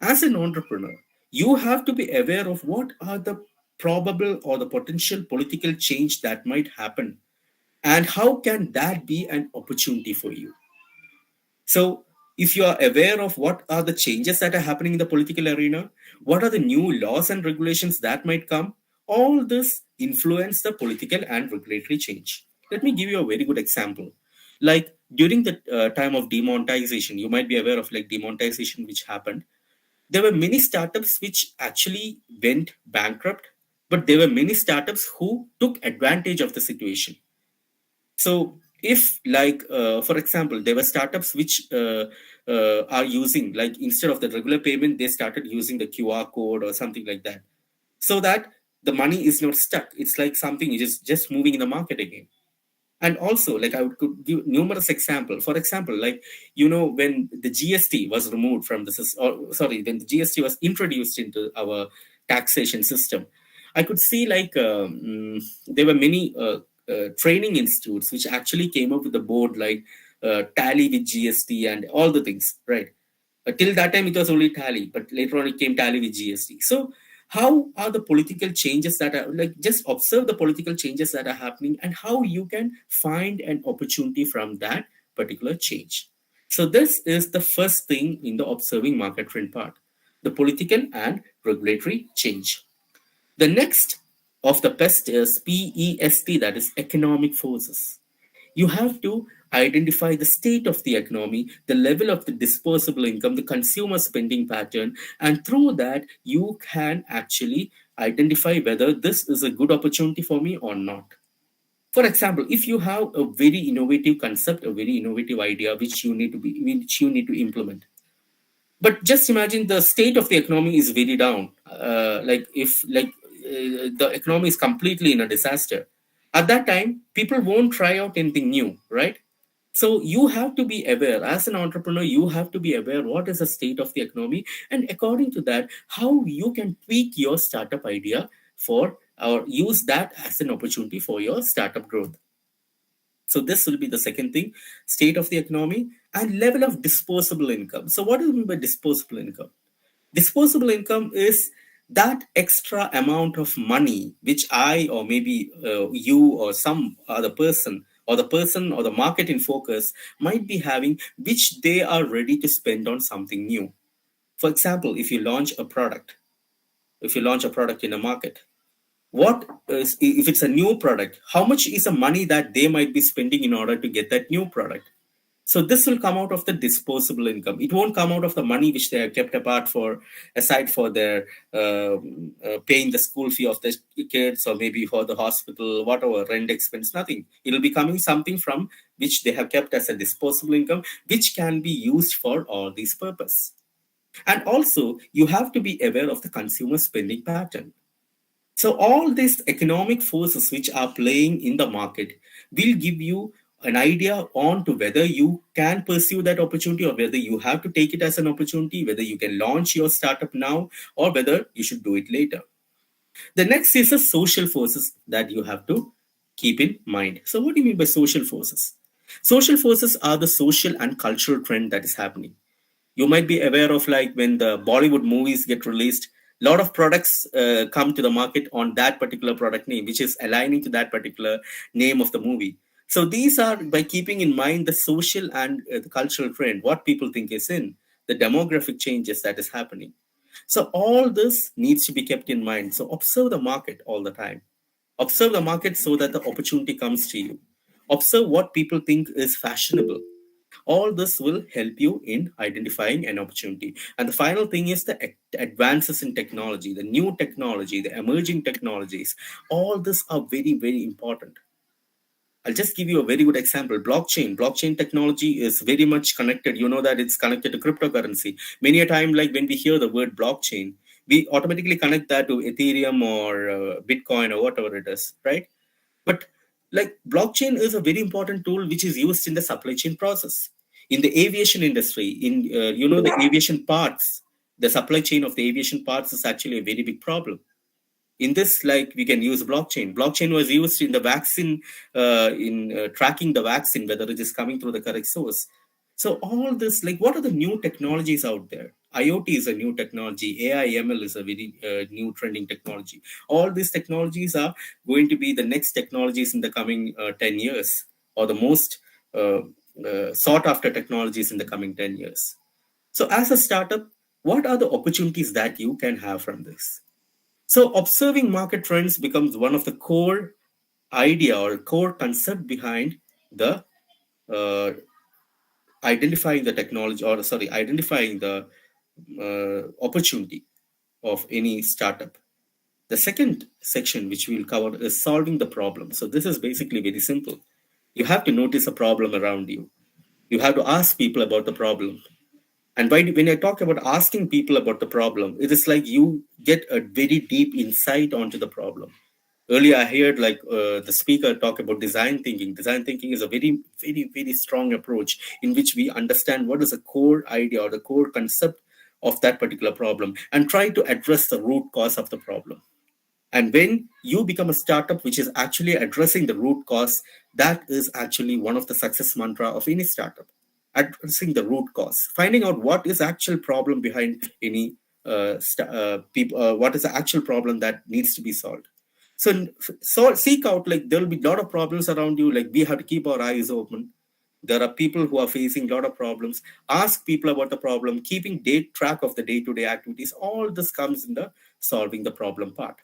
As an entrepreneur, you have to be aware of what are the probable or the potential political change that might happen and how can that be an opportunity for you. So if you are aware of what are the changes that are happening in the political arena, what are the new laws and regulations that might come, all this influence the political and regulatory change. Let me give you a very good example. Like during the time of demonetization, you might be aware of like demonetization which happened. There were many startups which actually went bankrupt, but there were many startups who took advantage of the situation. So if like for example there were startups which are using, like instead of the regular payment they started using the QR code or something like that, so that the money is not stuck. It's like something which is just moving in the market again. And also like I could give numerous example. For example, like when the GST was removed from the when the GST was introduced into our taxation system, I could see like there were many training institutes which actually came up with a board like tally with GST and all the things, right? Till that time it was only tally, but later on it came tally with GST. So how are the political changes that are like, just observe the political changes that are happening and how you can find an opportunity from that particular change. So this is the first thing in the observing market trend part, the political and regulatory change. The next of the pest is PEST, that is economic forces. You have to identify the state of the economy, the level of the disposable income, the consumer spending pattern, and through that, you can actually identify whether this is a good opportunity for me or not. For example, if you have a very innovative concept, a very innovative idea which you need to implement, but just imagine the state of the economy is very down. The economy is completely in a disaster. At that time, people won't try out anything new, right? So you have to be aware as an entrepreneur, you have to be aware what is the state of the economy. And according to that, how you can tweak your startup idea for or use that as an opportunity for your startup growth. So this will be the second thing, state of the economy and level of disposable income. So what do you mean by disposable income? Disposable income is that extra amount of money which I or maybe you or some other person or the person or the market in focus might be having, which they are ready to spend on something new. For example, if you launch a product in a market, what is, if it's a new product, how much is the money that they might be spending in order to get that new product. So this will come out of the disposable income. It won't come out of the money which they have kept apart for, aside for their paying the school fee of the kids, or maybe for the hospital, whatever, rent expense, nothing. It'll be coming something from which they have kept as a disposable income, which can be used for all these purpose. And also, you have to be aware of the consumer spending pattern. So all these economic forces which are playing in the market will give you an idea on to whether you can pursue that opportunity, or whether you have to take it as an opportunity, whether you can launch your startup now, or whether you should do it later. The next is the social forces that you have to keep in mind. So what do you mean by social forces? Social forces are the social and cultural trend that is happening. You might be aware of, like, when the Bollywood movies get released, a lot of products come to the market on that particular product name, which is aligning to that particular name of the movie. So these are by keeping in mind the social and the cultural trend, what people think is in, the demographic changes that is happening. So all this needs to be kept in mind. So observe the market all the time. Observe the market so that the opportunity comes to you. Observe what people think is fashionable. All this will help you in identifying an opportunity. And the final thing is the advances in technology, the new technology, the emerging technologies. All this are very, very important. I'll just give you a very good example. Blockchain technology is very much connected. You know that it's connected to cryptocurrency. Many a time, like when we hear the word blockchain, we automatically connect that to Ethereum or Bitcoin or whatever it is, right? But like, blockchain is a very important tool which is used in the supply chain process. In the aviation industry, in the aviation parts, the supply chain of the aviation parts is actually a very big problem. In this, like, we can use blockchain was used in the vaccine, in tracking the vaccine, whether it is coming through the correct source. So all this, like, what are the new technologies out there? IoT is a new technology. AI ML is a very new trending technology. All these technologies are going to be the next technologies in the coming 10 years, or the most sought after technologies in the coming 10 years. So as a startup, what are the opportunities that you can have from this? So observing market trends becomes one of the core idea or core concept behind the identifying the technology, or identifying the opportunity of any startup. The second section which we'll cover is solving the problem. So this is basically very simple. You have to notice a problem around you. You have to ask people about the problem. And when I talk about asking people about the problem, it is like you get a very deep insight onto the problem. Earlier, I heard the speaker talk about design thinking. Design thinking is a very, very, very strong approach in which we understand what is the core idea or the core concept of that particular problem and try to address the root cause of the problem. And when you become a startup which is actually addressing the root cause, that is actually one of the success mantra of any startup. Addressing the root cause, finding out what is the actual problem behind any what is the actual problem that needs to be solved. So seek out, like, there will be a lot of problems around you. Like, we have to keep our eyes open. There are people who are facing a lot of problems. Ask people about the problem, keeping track of the day-to-day activities. All this comes in the solving the problem part.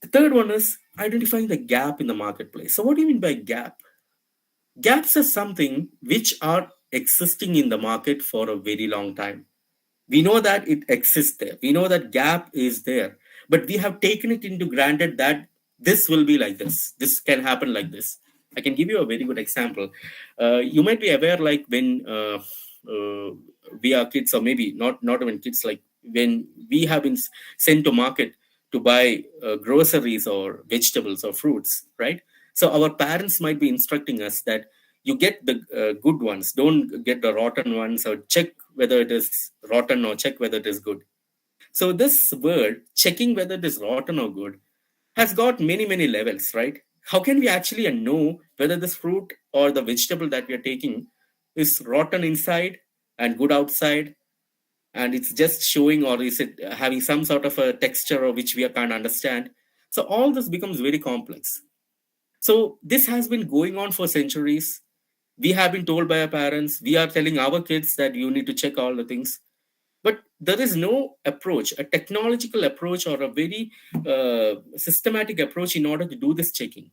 The third one is identifying the gap in the marketplace. So what do you mean by gap? Gaps are something which are existing in the market for a very long time. We know that it exists there. We know that gap is there, but we have taken it into granted that this will be like this. This can happen like this. I can give you a very good example. You might be aware, like, when we are kids, or maybe not even kids, like when we have been sent to market to buy groceries or vegetables or fruits, right? So our parents might be instructing us that you get the good ones, don't get the rotten ones, or check whether it is rotten or check whether it is good. So this word, checking whether it is rotten or good, has got many, many levels, right? How can we actually know whether this fruit or the vegetable that we are taking is rotten inside and good outside, and it's just showing, or is it having some sort of a texture or which we can't understand? So all this becomes very complex. So this has been going on for centuries. We have been told by our parents, we are telling our kids that you need to check all the things. but there is no approach, a technological approach or a very systematic approach in order to do this checking.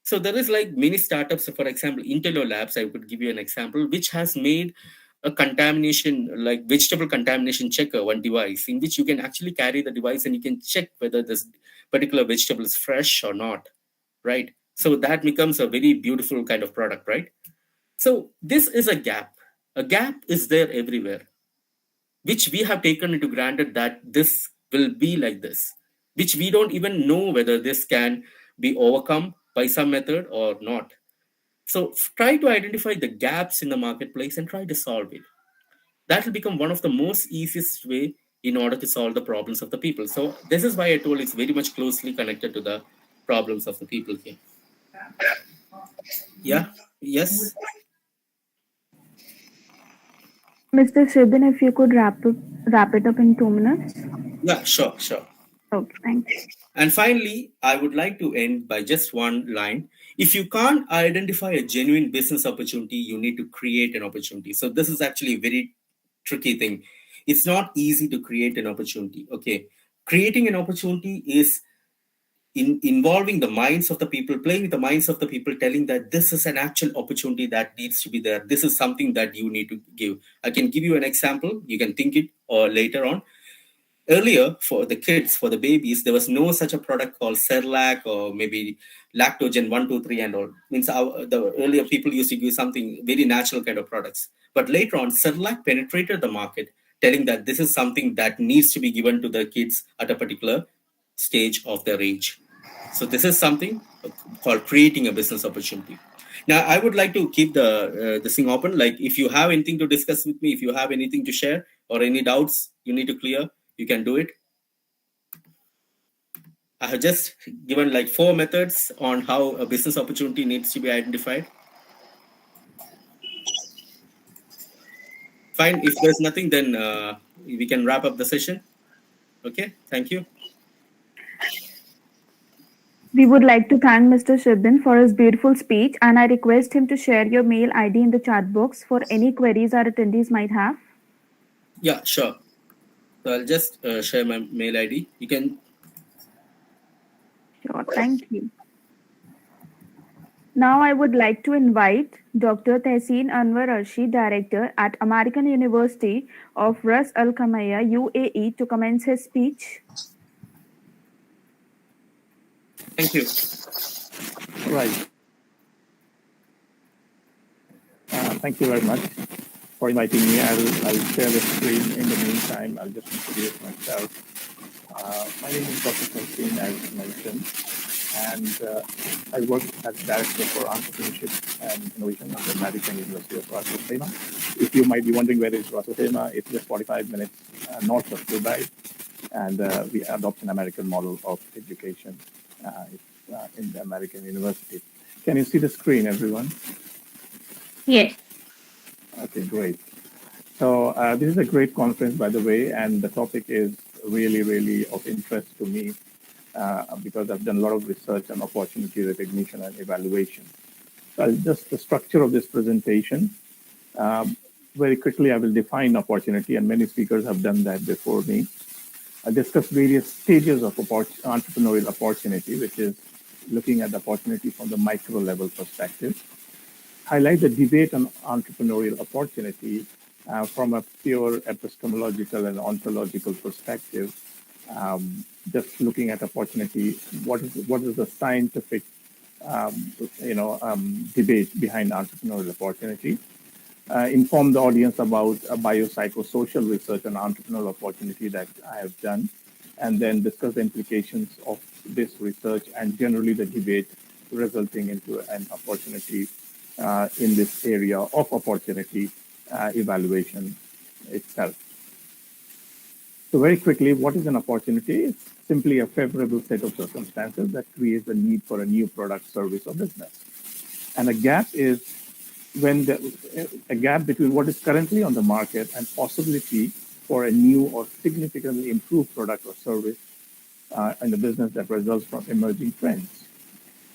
So there is like many startups, for example, Intello Labs, I could give you an example, which has made a contamination, like vegetable contamination checker, one device in which you can actually carry the device and you can check whether this particular vegetable is fresh or not, right? So that becomes a very beautiful kind of product, right? So this is a gap. A gap is there everywhere, which we have taken into granted that this will be like this, which we don't even know whether this can be overcome by some method or not. So try to identify the gaps in the marketplace and try to solve it. That will become one of the most easiest way in order to solve the problems of the people. So this is why I told it's very much closely connected to the problems of the people here. Yeah. Yes. Mr. Shibin, if you could wrap it up in 2 minutes. Yeah, sure. Okay, thank you. And finally, I would like to end by just one line. If you can't identify a genuine business opportunity, you need to create an opportunity. So this is actually a very tricky thing. It's not easy to create an opportunity. Okay. Creating an opportunity is involving the minds of the people, playing with the minds of the people, telling that this is an actual opportunity that needs to be there. This is something that you need to give. I can give you an example. You can think it or later on. Earlier, for the kids, for the babies, there was no such a product called Cerelac or maybe Lactogen 1, 2, 3 and all. Means the earlier people used to give something very natural kind of products. But later on, Cerelac penetrated the market, telling that this is something that needs to be given to the kids at a particular stage of their age. So this is something called creating a business opportunity. Now, I would like to keep this thing open. Like, if you have anything to discuss with me, if you have anything to share or any doubts you need to clear, you can do it. I have just given like 4 methods on how a business opportunity needs to be identified. Fine. If there's nothing, then we can wrap up the session. Okay. Thank you. We would like to thank Mr. Shibin for his beautiful speech, and I request him to share your mail ID in the chat box for any queries our attendees might have. Yeah, sure. So I'll just share my mail ID. You can. Sure, thank you. Now I would like to invite Dr. Tehseen Anwar Arshi, Director at American University of Ras Al Khaimah, UAE, to commence his speech. Thank you. Right. Thank you very much for inviting me. I'll share the screen. In the meantime, I'll just introduce myself. My name is Dr. Tehseen, as mentioned, and I work as Director for Entrepreneurship and Innovation at the American University of Ras Al Khaimah. If you might be wondering where is Ras Al Khaimah, it's just 45 minutes north of Dubai, and we adopt an American model of education in the American University. Can you see the screen, everyone? Yes. Okay, great. So this is a great conference, by the way, and the topic is really, really of interest to me because I've done a lot of research on opportunity recognition and evaluation. So just the structure of this presentation. Very quickly, I will define opportunity, and many speakers have done that before me. I discuss various stages of entrepreneurial opportunity, which is looking at the opportunity from the micro level perspective. Highlight the debate on entrepreneurial opportunity from a pure epistemological and ontological perspective. Just looking at opportunity, what is the scientific debate behind entrepreneurial opportunity? Inform the audience about a biopsychosocial research on entrepreneurial opportunity that I have done, and then discuss the implications of this research and generally the debate resulting into an opportunity in this area of opportunity evaluation itself. So very quickly, what is an opportunity? It's simply a favorable set of circumstances that creates a need for a new product, service, or business. And a gap is when a gap between what is currently on the market and possibility for a new or significantly improved product or service in the business that results from emerging trends.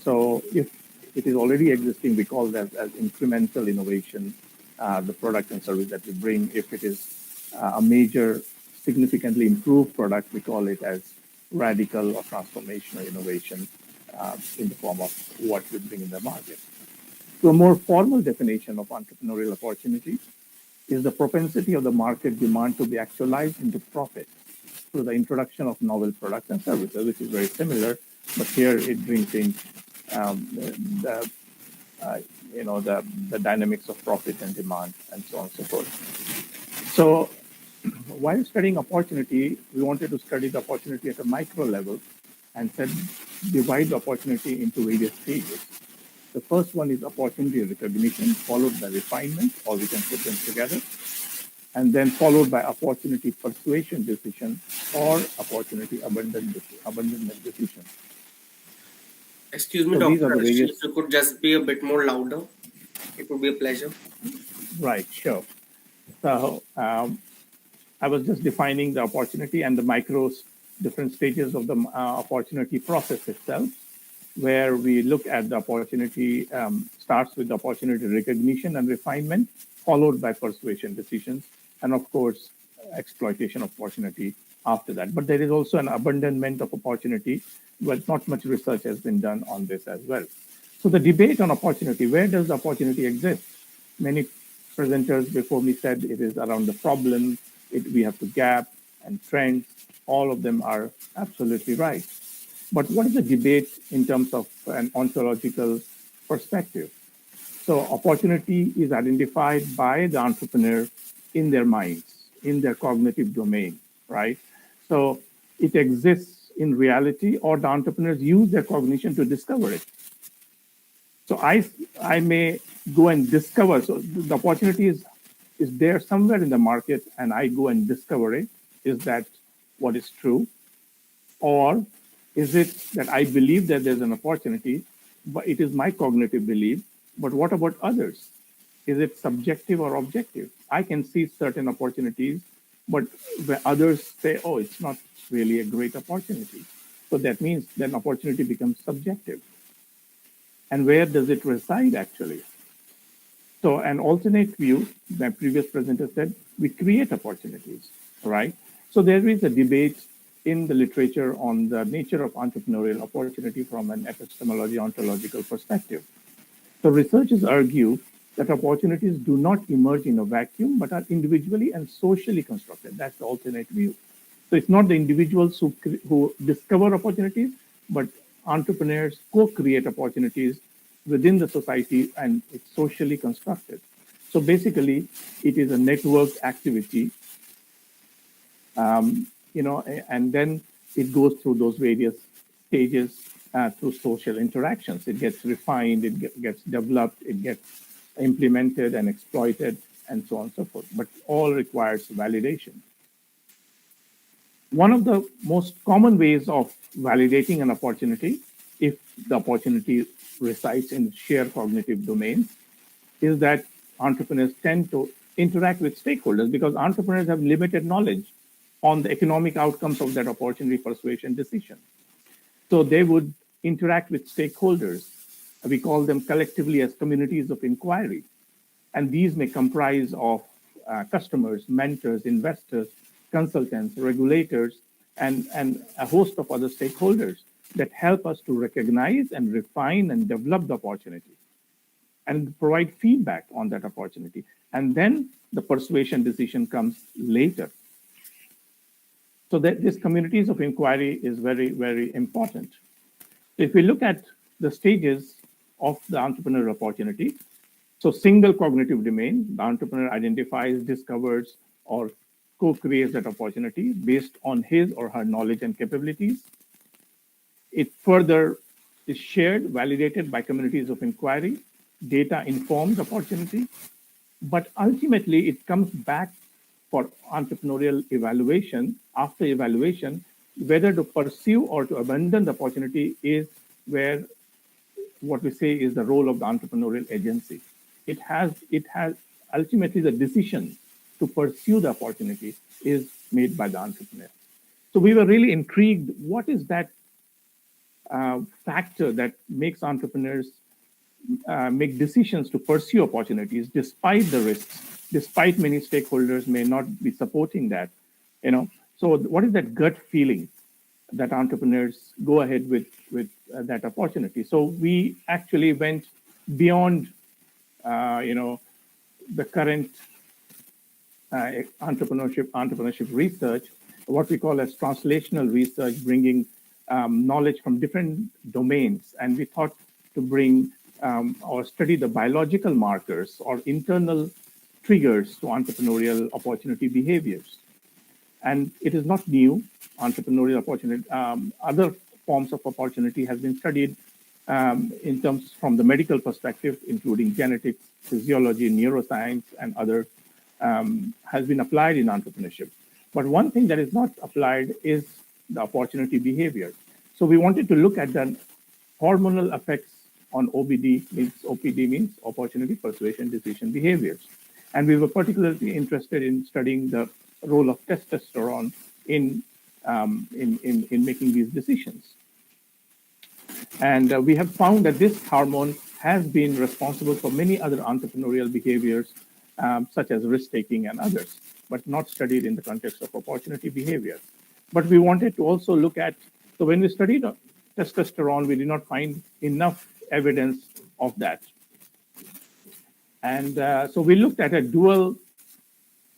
So if it is already existing, we call that as incremental innovation, the product and service that we bring. If it is a major, significantly improved product, we call it as radical or transformational innovation in the form of what we bring in the market. So a more formal definition of entrepreneurial opportunity is the propensity of the market demand to be actualized into profit through the introduction of novel products and services, which is very similar, but here it brings in the the dynamics of profit and demand and so on and so forth. So while studying opportunity, we wanted to study the opportunity at a micro level and said divide the opportunity into various stages. The first one is opportunity recognition, followed by refinement, or we can put them together, and then followed by opportunity persuasion decision or opportunity abandonment decision. Excuse me, So these are Dr. the Rishi, various. if you could just be a bit more louder, it would be a pleasure. Right, sure. So I was just defining the opportunity and the different stages of the opportunity process itself, where we look at the opportunity, starts with the opportunity recognition and refinement, followed by persuasion decisions, and of course, exploitation of opportunity after that. But there is also an abandonment of opportunity, but not much research has been done on this as well. So the debate on opportunity, where does the opportunity exist? Many presenters before me said it is around the problem, we have to gap and trends. All of them are absolutely right. But what is the debate in terms of an ontological perspective? So opportunity is identified by the entrepreneur in their minds, in their cognitive domain, right? So it exists in reality, or the entrepreneurs use their cognition to discover it. So I may go and discover, so the opportunity is there somewhere in the market and I go and discover it. Is that what is true? Or is it that I believe that there's an opportunity, but it is my cognitive belief, but what about others? Is it subjective or objective? I can see certain opportunities, but where others say, oh, it's not really a great opportunity. So that means then opportunity becomes subjective. And where does it reside actually? So an alternate view, my previous presenter said, we create opportunities, right? So there is a debate in the literature on the nature of entrepreneurial opportunity from an epistemology ontological perspective. So researchers argue that opportunities do not emerge in a vacuum, but are individually and socially constructed. That's the alternate view. So it's not the individuals who discover opportunities, but entrepreneurs co-create opportunities within the society, and it's socially constructed. So basically, it is a network activity, and then it goes through those various stages through social interactions. It gets refined, it gets developed, it gets implemented and exploited, and so on and so forth. But all requires validation. One of the most common ways of validating an opportunity, if the opportunity resides in shared cognitive domains, is that entrepreneurs tend to interact with stakeholders, because entrepreneurs have limited knowledge on the economic outcomes of that opportunity persuasion decision. So they would interact with stakeholders. We call them collectively as communities of inquiry. And these may comprise of customers, mentors, investors, consultants, regulators, and a host of other stakeholders that help us to recognize and refine and develop the opportunity and provide feedback on that opportunity. And then the persuasion decision comes later. So that this communities of inquiry is very, very important. If we look at the stages of the entrepreneurial opportunity, so single cognitive domain, the entrepreneur identifies, discovers, or co-creates that opportunity based on his or her knowledge and capabilities. It further is shared, validated by communities of inquiry, data informs opportunity, but ultimately it comes back for entrepreneurial evaluation. After evaluation, whether to pursue or to abandon the opportunity is where what we say is the role of the entrepreneurial agency. It has ultimately the decision to pursue the opportunity is made by the entrepreneur. So we were really intrigued. What is that factor that makes entrepreneurs make decisions to pursue opportunities despite the risks, despite many stakeholders may not be supporting that. So what is that gut feeling that entrepreneurs go ahead with that opportunity? So we actually went beyond the current entrepreneurship research, what we call as translational research, bringing knowledge from different domains. And we thought to bring or study the biological markers or internal triggers to entrepreneurial opportunity behaviors. And it is not new. Entrepreneurial opportunity, other forms of opportunity has been studied in terms from the medical perspective, including genetics, physiology, neuroscience, and other has been applied in entrepreneurship. But one thing that is not applied is the opportunity behavior. So we wanted to look at the hormonal effects on OPD means opportunity, persuasion, decision behaviors. And we were particularly interested in studying the role of testosterone in making these decisions. And we have found that this hormone has been responsible for many other entrepreneurial behaviors, such as risk-taking and others, but not studied in the context of opportunity behavior. But we wanted to also look at, so when we studied testosterone, we did not find enough evidence of that. And so we looked at a dual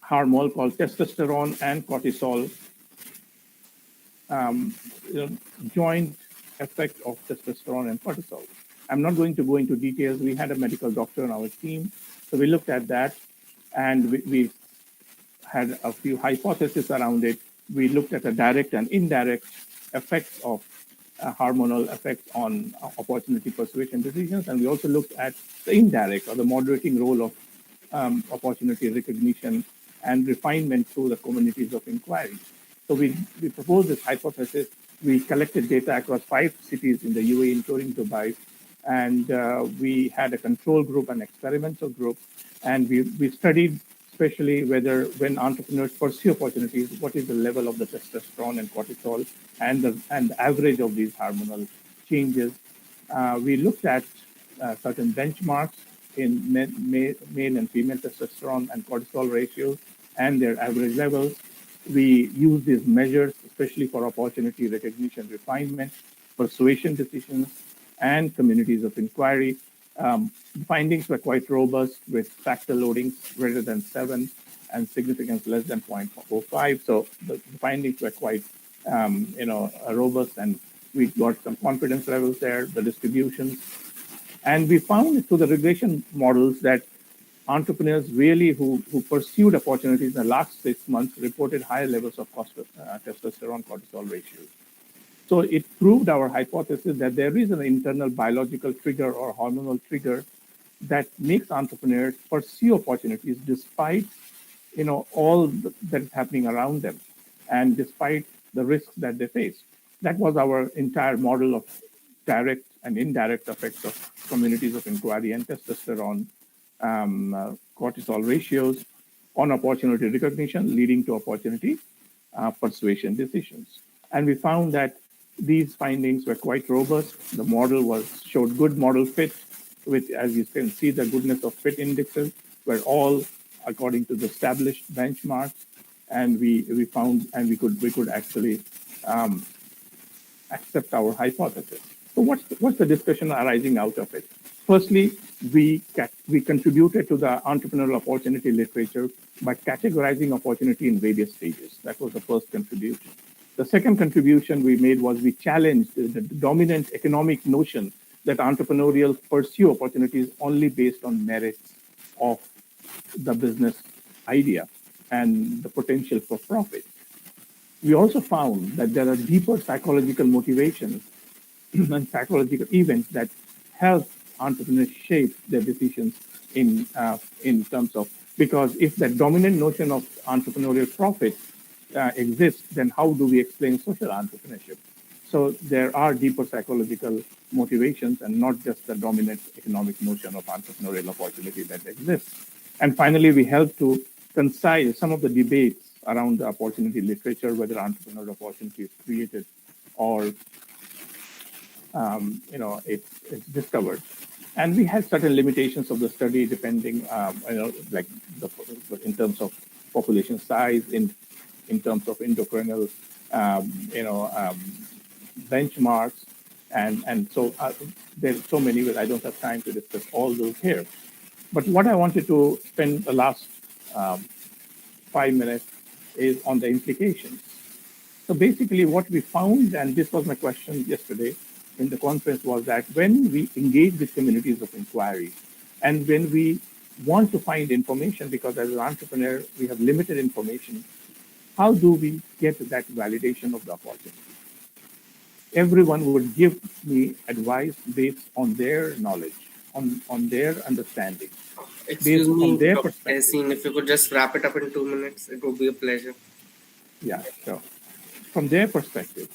hormone called testosterone and cortisol, joint effect of testosterone and cortisol. I'm not going to go into details. We had a medical doctor on our team, so we looked at that, and we had a few hypotheses around it. We looked at the direct and indirect effects of hormonal effects on opportunity, persuasion, decisions, and we also looked at the indirect or the moderating role of opportunity recognition and refinement through the communities of inquiry. So we proposed this hypothesis. We collected data across 5 cities in the UAE, including Dubai, and we had a control group and experimental group, and we studied especially whether when entrepreneurs pursue opportunities, what is the level of the testosterone and cortisol and the average of these hormonal changes. We looked at certain benchmarks in male and female testosterone and cortisol ratios and their average levels. We use these measures, especially for opportunity recognition, refinement, persuasion decisions, and communities of inquiry. The findings were quite robust with factor loadings greater than 7 and significance less than 0.05. So the findings were quite, robust, and we got some confidence levels there, the distributions. And we found through the regression models that entrepreneurs really who pursued opportunities in the last 6 months reported higher levels of testosterone cortisol ratios. So it proved our hypothesis that there is an internal biological trigger or hormonal trigger that makes entrepreneurs pursue opportunities despite all that is happening around them and despite the risks that they face. That was our entire model of direct and indirect effects of communities of inquiry and testosterone cortisol ratios on opportunity recognition, leading to opportunity persuasion decisions. And we found that these findings were quite robust. The model showed good model fit, with, as you can see, the goodness of fit indexes were all according to the established benchmarks, and we found and we could actually accept our hypothesis. So what's the discussion arising out of it? Firstly, we contributed to the entrepreneurial opportunity literature by categorizing opportunity in various stages. That was the first contribution. The second contribution we made was we challenged the dominant economic notion that entrepreneurial pursue opportunities only based on merits of the business idea and the potential for profit. We also found that there are deeper psychological motivations and psychological events that help entrepreneurs shape their decisions in terms of, because if the dominant notion of entrepreneurial profit exists, then how do we explain social entrepreneurship? So there are deeper psychological motivations and not just the dominant economic notion of entrepreneurial opportunity that exists. And finally, we help to concise some of the debates around the opportunity literature, whether entrepreneurial opportunity is created or it's discovered. And we had certain limitations of the study depending, like in terms of population size, in terms of endocrinal, benchmarks, and so there's so many. I don't have time to discuss all those here. But what I wanted to spend the last 5 minutes is on the implications. So basically, what we found, and this was my question yesterday in the conference, was that when we engage with communities of inquiry, and when we want to find information, because as an entrepreneur we have limited information, how do we get that validation of the opportunity? Everyone would give me advice based on their knowledge, on their understanding, Excuse based on me, their Dr. perspective. Yasin, if you could just wrap it up in 2 minutes, it would be a pleasure. Yeah, sure. From their perspective.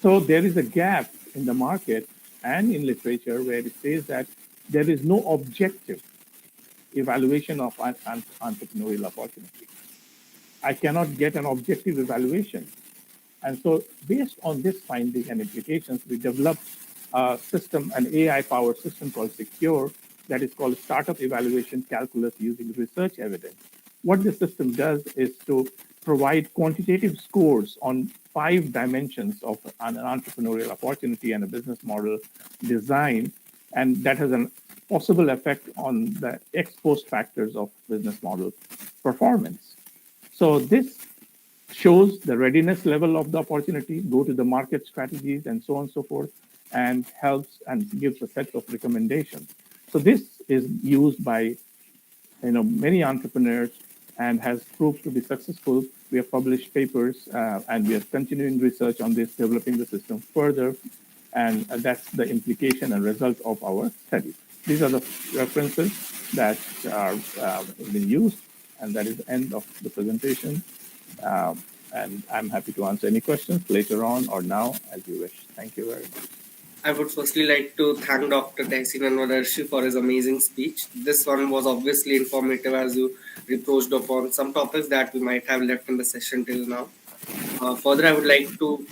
So there is a gap in the market and in literature where it says that there is no objective evaluation of an entrepreneurial opportunity. I cannot get an objective evaluation. And so based on this finding and implications, we developed a system, an AI-powered system called Secure, that is called Startup Evaluation Calculus using research evidence. What the system does is to provide quantitative scores on 5 dimensions of an entrepreneurial opportunity and a business model design, and that has a possible effect on the ex post factors of business model performance. So this shows the readiness level of the opportunity, go to the market strategies, and so on and so forth, and helps and gives a set of recommendations. So this is used by many entrepreneurs and has proved to be successful. We have published papers and we are continuing research on this, developing the system further, and that's the implication and result of our study. These are the references that are been used, and that is the end of the presentation. And I'm happy to answer any questions later on or now, as you wish. Thank you very much. I would firstly like to thank Dr. Tehsin Anwadarshi for his amazing speech. This one was obviously informative as you reproached upon some topics that we might have left in the session till now. Further, I would like to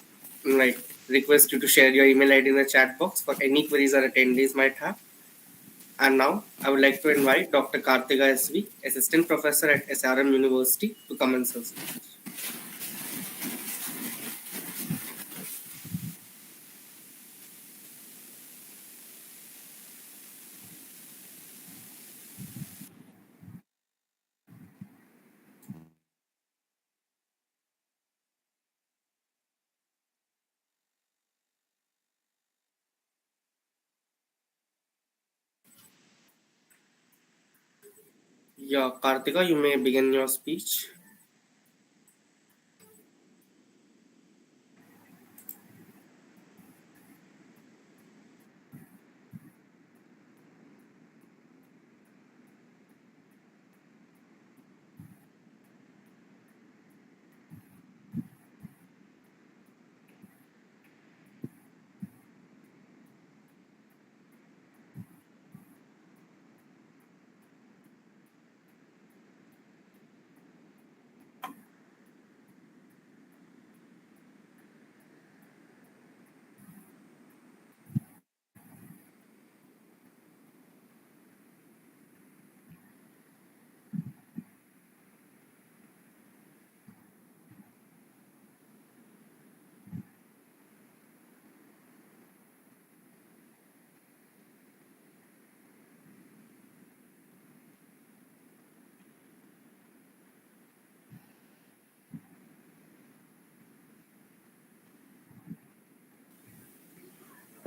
request you to share your email ID in the chat box for any queries our attendees might have. And now, I would like to invite Dr. Kartika SV, Assistant Professor at SRM University, to commence her speech. Yeah, Kartika, you may begin your speech.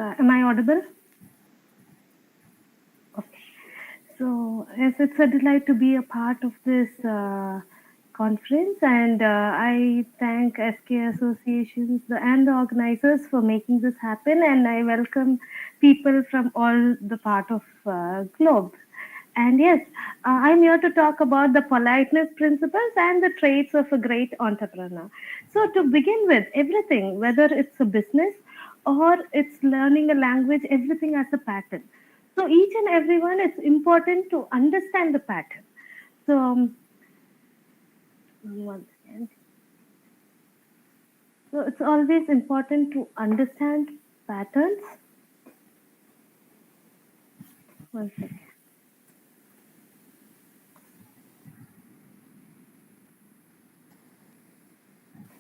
Am I audible? Okay. So, yes, it's a delight to be a part of this conference, and I thank SK Associations and the organizers for making this happen, and I welcome people from all the part of globe. And yes, I'm here to talk about the politeness principles and the traits of a great entrepreneur. So, to begin with, everything, whether it's a business or it's learning a language, everything has a pattern. So, each and everyone, it's important to understand the pattern. So, one second. So, it's always important to understand patterns. One second.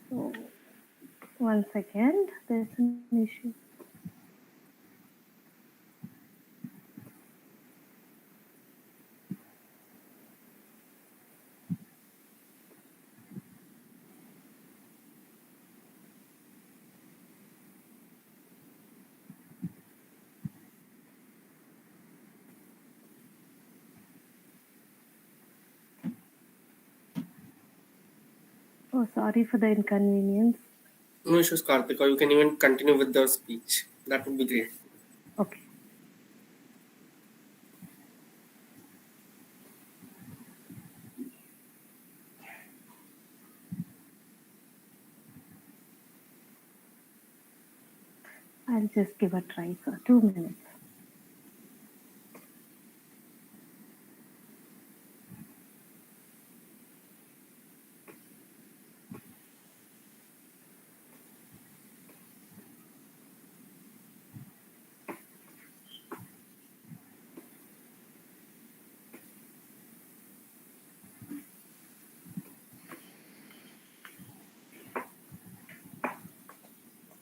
So, one second. There's an issue. Oh, sorry for the inconvenience. No issues, Karthik, or you can even continue with the speech. That would be great. Okay. I'll just give a try, sir. 2 minutes.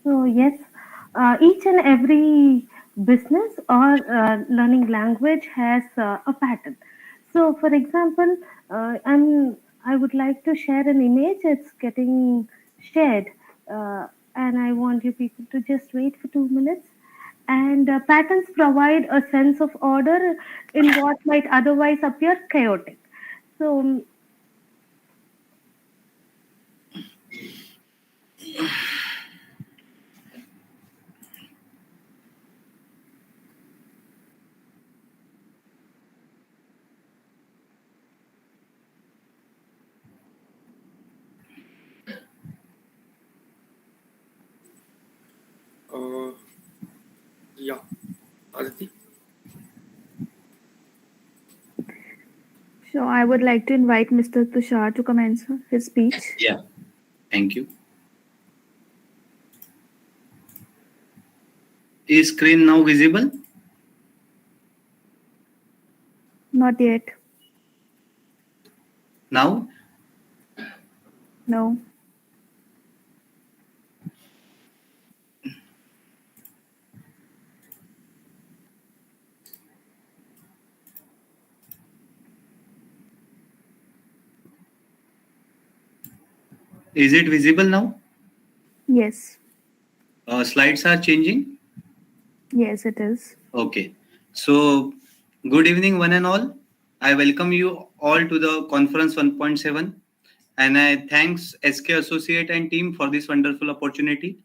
So yes, each and every business or learning language has a pattern. So, for example, I would like to share an image. It's getting shared, and I want you people to just wait for 2 minutes. And patterns provide a sense of order in what might otherwise appear chaotic. So, Uh, yeah, Aditi. So I would like to invite Mr. Tushar to commence his speech. Yeah, thank you. Is screen now visible? Not yet. Now? No. Is it visible now? Yes. Slides are changing? Yes, it is. Okay. So, good evening, one and all. I welcome you all to the conference 1.7, and I thanks SK Associate and team for this wonderful opportunity.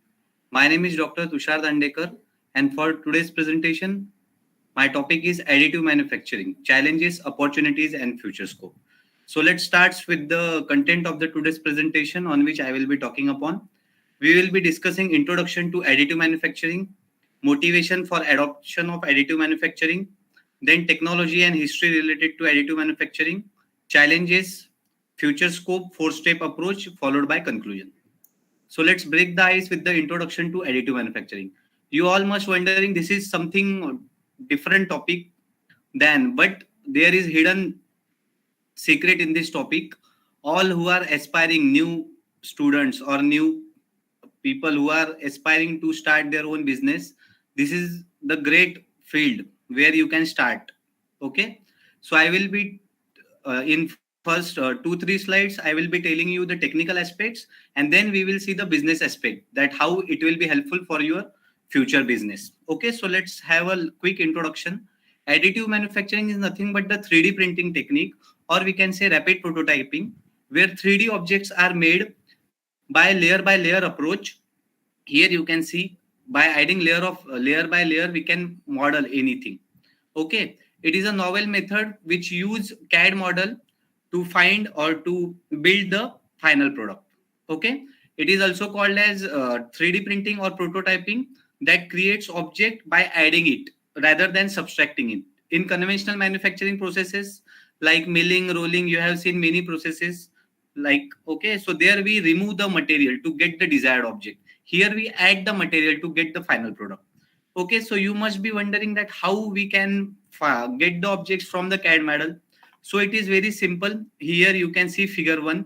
My name is Dr. Tushar Dandekar, and for today's presentation, my topic is additive manufacturing, challenges, opportunities, and future scope. So let's start with the content of the today's presentation on which I will be talking upon. We will be discussing introduction to additive manufacturing, motivation for adoption of additive manufacturing, then technology and history related to additive manufacturing, challenges, future scope, four-step approach, followed by conclusion. So let's break the ice with the introduction to additive manufacturing. You all must wondering this is something different topic than, but there is hidden secret in this topic. All who are aspiring new students or new people who are aspiring to start their own business, this is the great field where you can start. Okay, so I will be in first 2-3 slides I will be telling you the technical aspects, and then we will see the business aspect, that how it will be helpful for your future business. Okay, so let's have a quick introduction. Additive manufacturing is nothing but the 3D printing technique, or we can say rapid prototyping, where 3D objects are made by layer approach. Here you can see by adding layer by layer we can model anything. Okay, it is a novel method which use CAD model to find or to build the final product. Okay, it is also called as 3D printing or prototyping, that creates object by adding it rather than subtracting it. In conventional manufacturing processes like milling, rolling, you have seen many processes like, okay, so there we remove the material to get the desired object. Here we add the material to get the final product. Okay, so you must be wondering that how we can get the objects from the CAD model? So it is very simple. Here you can see figure 1.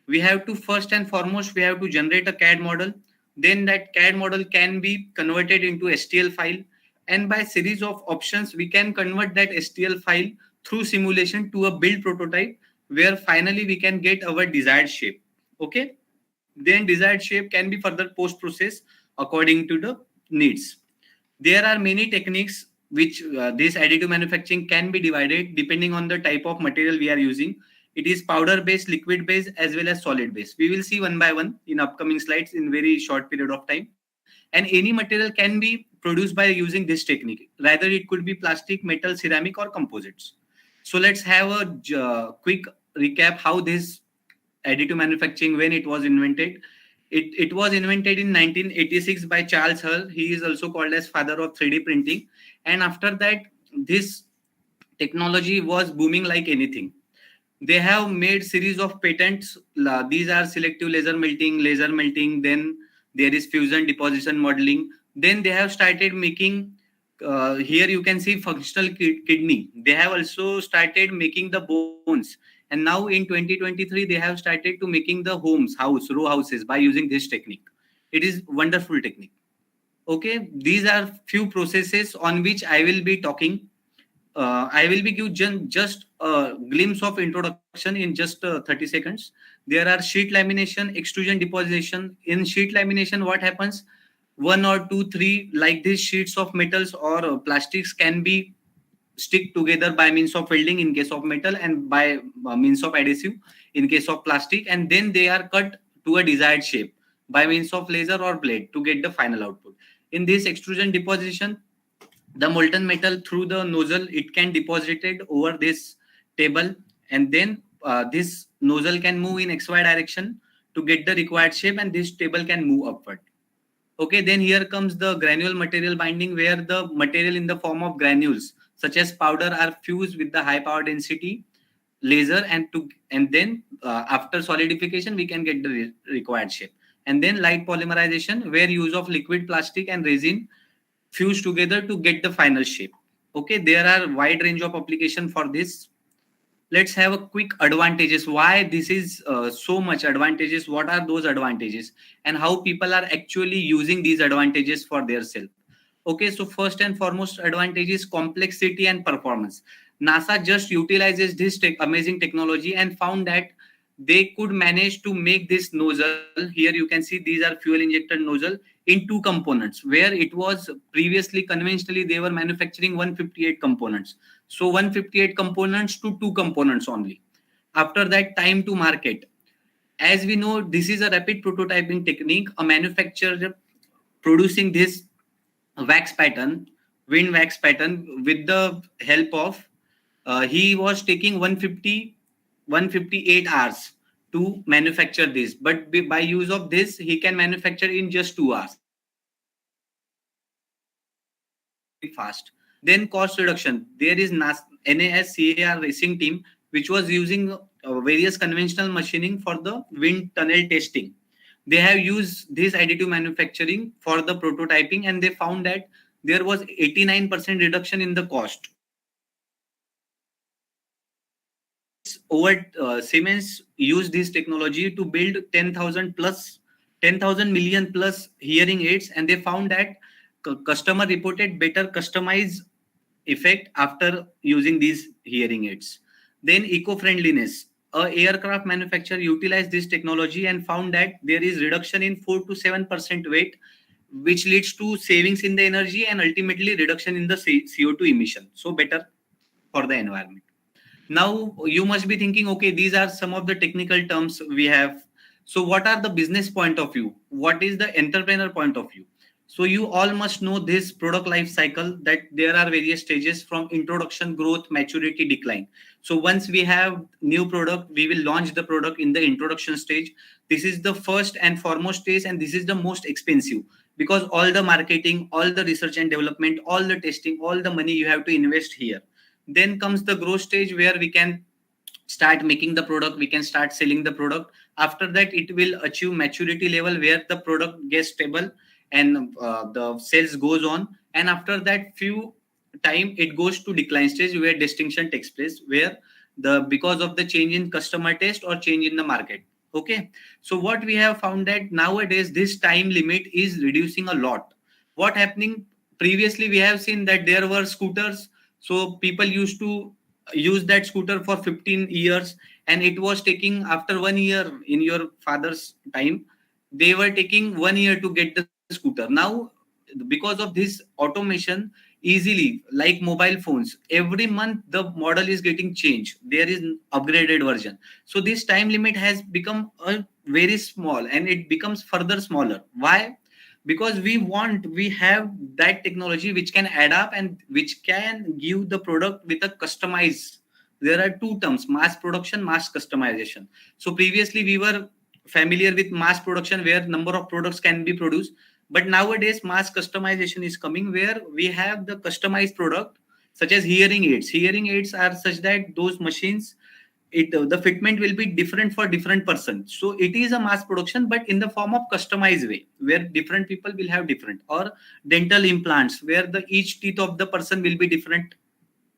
We have to first and foremost, we have to generate a CAD model. Then that CAD model can be converted into STL file. And by series of options, we can convert that STL file through simulation to a build prototype, where finally we can get our desired shape. Okay. Then desired shape can be further post processed according to the needs. There are many techniques which this additive manufacturing can be divided depending on the type of material we are using. It is powder based, liquid based, as well as solid based. We will see one by one in upcoming slides in very short period of time. And any material can be produced by using this technique. Rather, it could be plastic, metal, ceramic, or composites. So let's have a quick recap how this additive manufacturing, when it was invented. It was invented in 1986 by Charles Hull. He is also called as father of 3D printing. And after that, this technology was booming like anything. They have made series of patents. These are selective laser melting. Then there is fusion deposition modeling. Then they have started making, here you can see functional kidney. They have also started making the bones. And now in 2023, they have started to making the row houses by using this technique. It is wonderful technique. Okay, these are few processes on which I will be talking. I will be give just a glimpse of introduction in just 30 seconds. There are sheet lamination, extrusion deposition. In sheet lamination, what happens? 1 or 2, 3 like these sheets of metals or plastics can be stick together by means of welding in case of metal, and by means of adhesive in case of plastic, and then they are cut to a desired shape by means of laser or blade to get the final output. In this extrusion deposition, the molten metal through the nozzle, it can deposited over this table, and then this nozzle can move in XY direction to get the required shape, and this table can move upward. Okay, then here comes the granule material binding, where the material in the form of granules such as powder are fused with the high power density laser, and then after solidification we can get the required shape. And then light polymerization, where use of liquid plastic and resin fuse together to get the final shape. Okay, there are wide range of application for this. Let's have a quick advantages. Why this is so much advantages? What are those advantages, and how people are actually using these advantages for their self? Okay, so first and foremost advantage is complexity and performance. NASA just utilizes this amazing technology and found that they could manage to make this nozzle. Here you can see these are fuel injected nozzle in 2 components, where it was previously conventionally they were manufacturing 158 components. So 158 components to 2 components only. After that, time to market. As we know, this is a rapid prototyping technique. A manufacturer producing this wax pattern, wind wax pattern, with the help of, he was taking 158 hours to manufacture this, but by use of this he can manufacture in just 2 hours. Fast. Then cost reduction. There is NASCAR racing team which was using various conventional machining for the wind tunnel testing. They have used this additive manufacturing for the prototyping, and they found that there was 89% reduction in the cost. Siemens used this technology to build 10,000 million plus hearing aids, and they found that customer reported better customized effect after using these hearing aids. Then eco-friendliness. A aircraft manufacturer utilized this technology and found that there is reduction in 4 to 7% weight, which leads to savings in the energy and ultimately reduction in the CO2 emission. So better for the environment. Now you must be thinking, okay, these are some of the technical terms we have. So what are the business point of view? What is the entrepreneur point of view? So you all must know this product life cycle, that there are various stages from introduction, growth, maturity, decline. So once we have new product, we will launch the product in the introduction stage. This is the first and foremost stage, and this is the most expensive, because all the marketing, all the research and development, all the testing, all the money you have to invest here. Then comes the growth stage, where we can start making the product, we can start selling the product. After that, it will achieve maturity level, where the product gets stable and the sales goes on. And after that, few time it goes to decline stage where distinction takes place, where because of the change in customer taste or change in the market. Okay, so what we have found that nowadays this time limit is reducing a lot. What happening previously, we have seen that there were scooters, so people used to use that scooter for 15 years, and it was taking, after 1 year in your father's time, they were taking 1 year to get the scooter. Now because of this automation, easily, like mobile phones, every month the model is getting changed, there is upgraded version. So this time limit has become a very small, and it becomes further smaller. Why? Because we have that technology which can add up and which can give the product with a customized. There are two terms: mass production, mass customization. So previously we were familiar with mass production, where number of products can be produced, but nowadays mass customization is coming, where we have the customized product, such as hearing aids. Hearing aids are such that those machines, the fitment will be different for different person. So it is a mass production, but in the form of customized way, where different people will have different. Or dental implants, where the each teeth of the person will be different,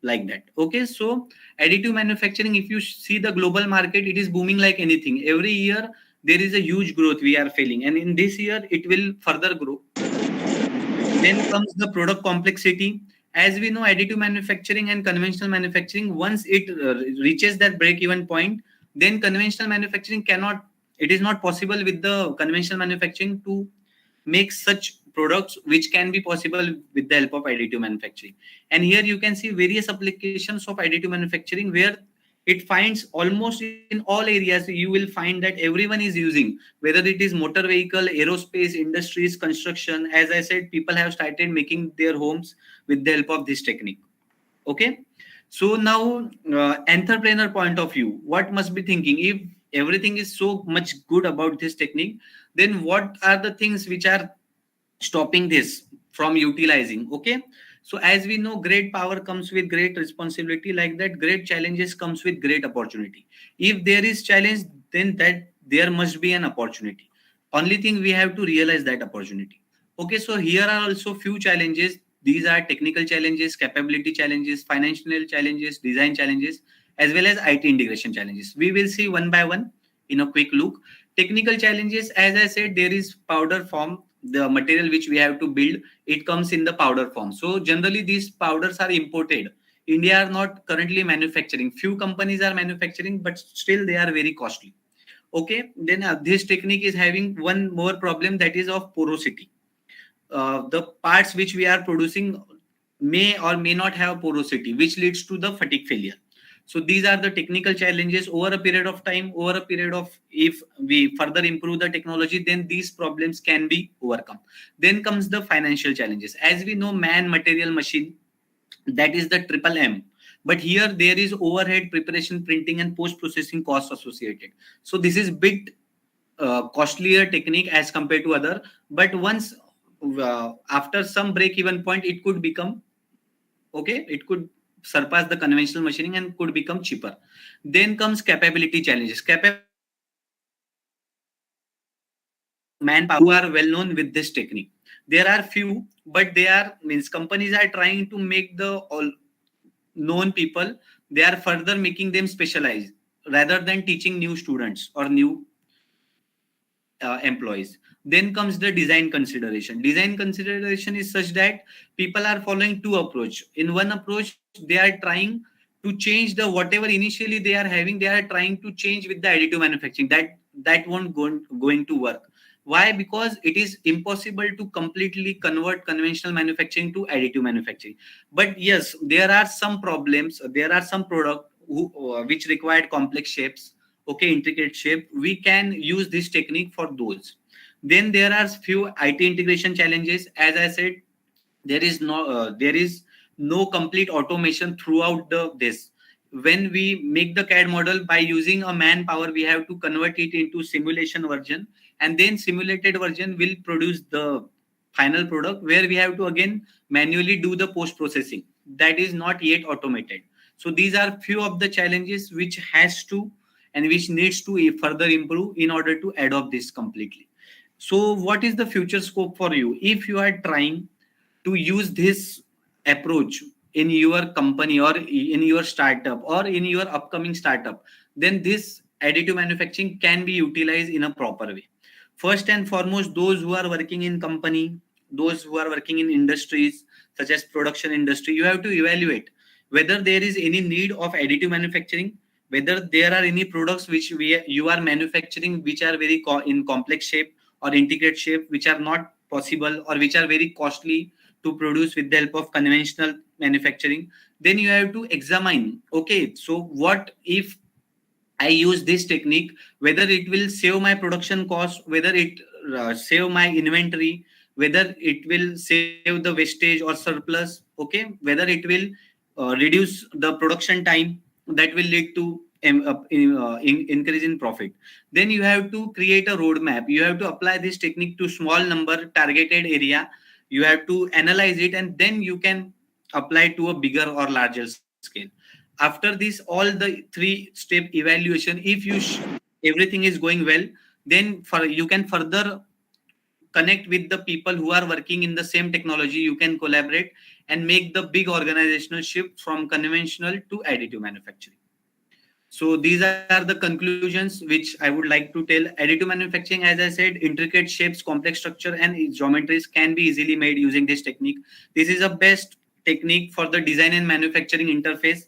like that. Okay, so additive manufacturing, if you see the global market, it is booming like anything. Every year there is a huge growth we are feeling, and in this year it will further grow. Then comes the product complexity. As we know, additive manufacturing and conventional manufacturing, once it reaches that break-even point, then conventional manufacturing cannot, it is not possible with the conventional manufacturing to make such products which can be possible with the help of additive manufacturing. And here you can see various applications of additive manufacturing, where it finds almost in all areas. You will find that everyone is using, whether it is motor vehicle, aerospace, industries, construction. As I said, people have started making their homes with the help of this technique. Okay, so now entrepreneur point of view, what must be thinking? If everything is so much good about this technique, then what are the things which are stopping this from utilizing? Okay, so as we know, great power comes with great responsibility. Like that, great challenges comes with great opportunity. If there is challenge, then that there must be an opportunity. Only thing, we have to realize that opportunity. Okay, so here are also few challenges. These are technical challenges, capability challenges, financial challenges, design challenges, as well as IT integration challenges. We will see one by one in a quick look. Technical challenges, as I said, there is powder form. The material which we have to build, it comes in the powder form. So generally these powders are imported. India are not currently manufacturing. Few companies are manufacturing, but still they are very costly. Okay, then this technique is having one more problem, that is of porosity. The parts which we are producing may or may not have porosity, which leads to the fatigue failure. So these are the technical challenges. Over a period of time, if we further improve the technology, then these problems can be overcome. Then comes the financial challenges. As we know, man, material, machine, that is the triple M. But here there is overhead, preparation, printing, and post-processing costs associated. So this is bit costlier technique as compared to other. But once after some break-even point, it could become okay. It could surpass the conventional machining and could become cheaper. Then comes capability challenges. Manpower who are well known with this technique. There are few, but they are companies are trying to make the all known people. They are further making them specialized rather than teaching new students or new employees. Then comes the design consideration. Design consideration is such that people are following two approach. In one approach, they are trying to change the whatever initially they are having, they are trying to change with the additive manufacturing. That won't going to work. Why? Because it is impossible to completely convert conventional manufacturing to additive manufacturing. But yes, there are some problems. There are some products which required complex shapes, okay, intricate shape. We can use this technique for those. Then there are few IT integration challenges. As I said, there is no complete automation throughout this. When we make the CAD model by using a manpower, we have to convert it into simulation version, and then simulated version will produce the final product, where we have to again manually do the post processing. That is not yet automated. So these are few of the challenges which has to and which needs to further improve in order to adopt this completely. So what is the future scope for you if you are trying to use this approach in your company or in your startup or in your upcoming startup, then this additive manufacturing can be utilized in a proper way. First and foremost, those who are working in company, those who are working in industries such as production industry, you have to evaluate whether there is any need of additive manufacturing, whether there are any products which you are manufacturing which are very in complex shape or integrate shape, which are not possible or which are very costly to produce with the help of conventional manufacturing. Then you have to examine, okay, so what if I use this technique, whether it will save my production cost, whether it save my inventory, whether it will save the wastage or surplus, okay, whether it will reduce the production time that will lead to increase in profit. Then you have to create a roadmap. You have to apply this technique to small number targeted area. You have to analyze it, and then you can apply to a bigger or larger scale. After this, all the three step evaluation, if everything is going well, then you can further connect with the people who are working in the same technology. You can collaborate and make the big organizational shift from conventional to additive manufacturing. So these are the conclusions which I would like to tell. Additive manufacturing, as I said, intricate shapes, complex structure, and geometries can be easily made using this technique. This is a best technique for the design and manufacturing interface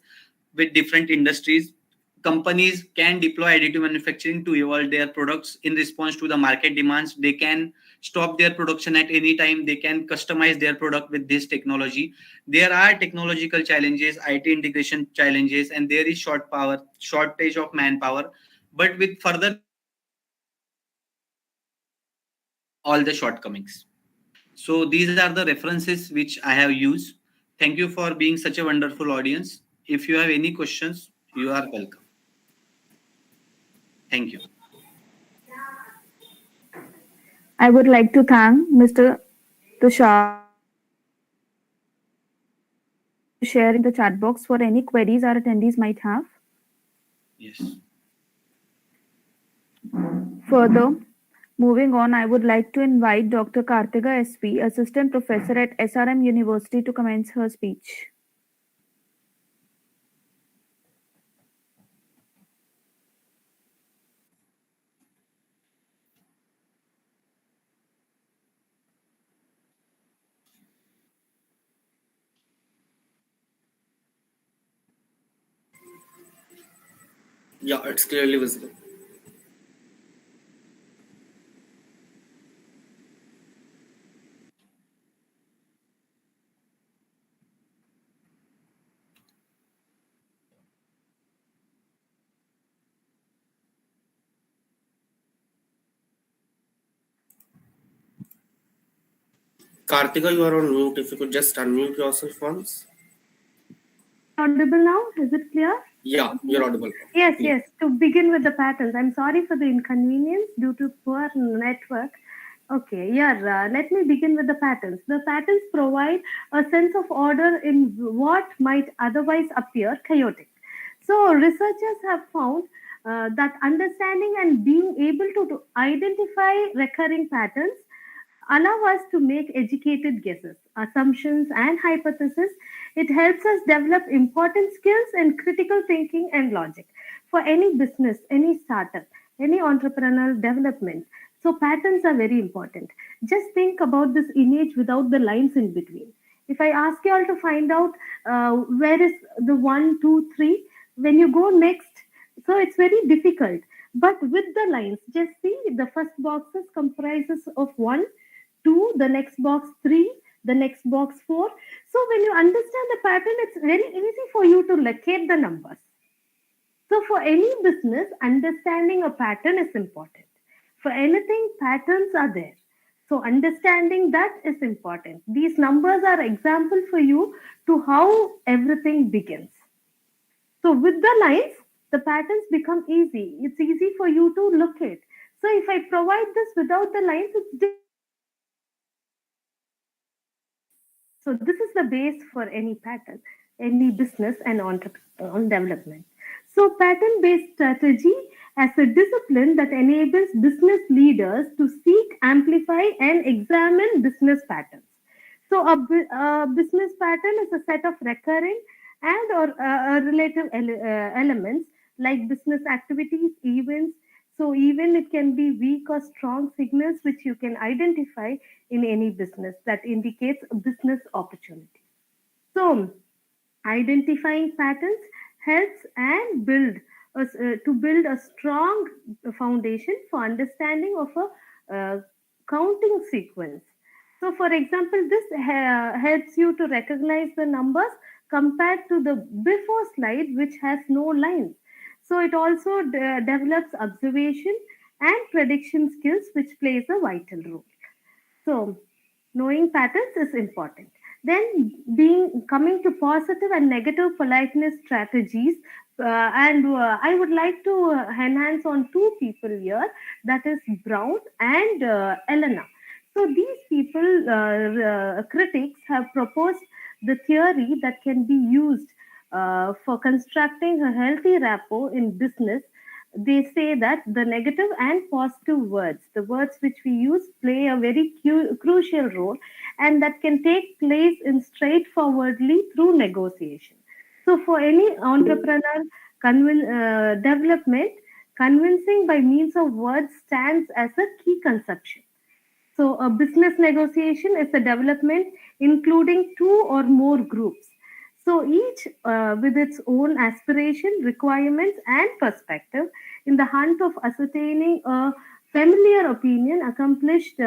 with different industries. Companies can deploy additive manufacturing to evolve their products in response to the market demands. They can stop their production at any time. They can customize their product with this technology. There are technological challenges, IT integration challenges, and there is shortage of manpower. But with further all the shortcomings. So these are the references which I have used. Thank you for being such a wonderful audience. If you have any questions, you are welcome. Thank you. I would like to thank Mr. Tushar for sharing the chat box for any queries our attendees might have. Yes. Further, moving on, I would like to invite Dr. Kartika SP, Assistant Professor at SRM University, to commence her speech. Yeah, it's clearly visible. Kartika, you are on mute. If you could just unmute yourself once. Audible now? Is it clear? Yeah, you're audible. Yes, Yeah. yes. To begin with the patterns, I'm sorry for the inconvenience due to poor network. Okay, yeah, let me begin with the patterns. The patterns provide a sense of order in what might otherwise appear chaotic. So, researchers have found that understanding and being able to identify recurring patterns allow us to make educated guesses, assumptions, and hypotheses. It helps us develop important skills in critical thinking and logic for any business, any startup, any entrepreneurial development. So, patterns are very important. Just think about this image without the lines in between. If I ask you all to find out where is the 1, 2, 3, when you go next, so it's very difficult. But with the lines, just see the first boxes comprises of 1, 2, the next box 3, the next box 4. So when you understand the pattern, it's very easy for you to locate the numbers. So for any business, understanding a pattern is important. For anything, patterns are there. So understanding that is important. These numbers are example for you to how everything begins. So with the lines, the patterns become easy. It's easy for you to locate. So if I provide this without the lines, it's so this is the base for any pattern, any business and entrepreneurial development. So pattern-based strategy as a discipline that enables business leaders to seek, amplify, and examine business patterns. So a business pattern is a set of recurring and or relative elements like business activities, events. So even it can be weak or strong signals which you can identify in any business that indicates a business opportunity. So identifying patterns helps and to build a strong foundation for understanding of a counting sequence. So for example, this helps you to recognize the numbers compared to the before slide which has no lines. So it also develops observation and prediction skills which plays a vital role. So, knowing patterns is important. Then, being coming to positive and negative politeness strategies, and I would like to enhance on two people here, that is Brown and Elena. So, these people, critics, have proposed the theory that can be used for constructing a healthy rapport in business. They say that the negative and positive words, the words which we use, play a very crucial role, and that can take place in straightforwardly through negotiation. So, for any entrepreneur development, convincing by means of words stands as a key conception. So, a business negotiation is a development including two or more groups. So, each with its own aspiration, requirements, and perspective in the hunt of ascertaining a familiar opinion, accomplished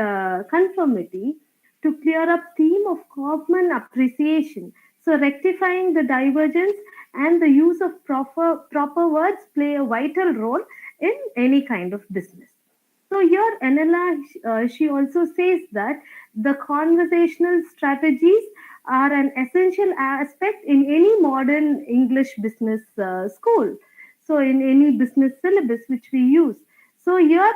conformity to clear up theme of common appreciation. So, rectifying the divergence and the use of proper words play a vital role in any kind of business. So here, Anela, she also says that the conversational strategies are an essential aspect in any modern English business school. So in any business syllabus which we use. So here,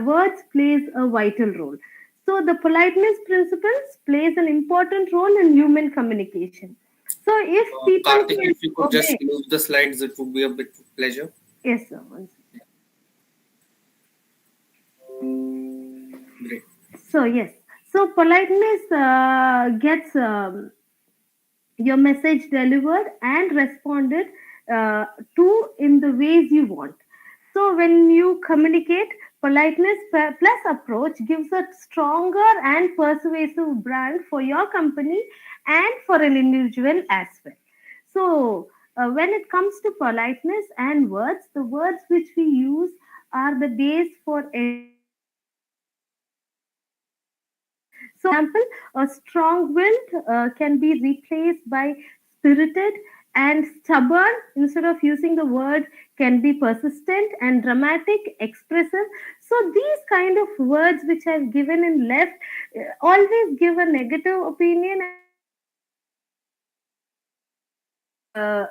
words plays a vital role. So the politeness principles plays an important role in human communication. So if people Karthik, can if you could just obey, move the slides, it would be a bit pleasure. yes, sir. Great. So yes, so politeness gets your message delivered and responded to in the ways you want. So when you communicate, politeness plus approach gives a stronger and persuasive brand for your company and for an individual as well. So when it comes to politeness and words, the words which we use are the base for so, example, a strong-willed can be replaced by spirited, and stubborn, instead of using the word, can be persistent and dramatic, expressive. So, these kind of words which I've given in left always give a negative opinion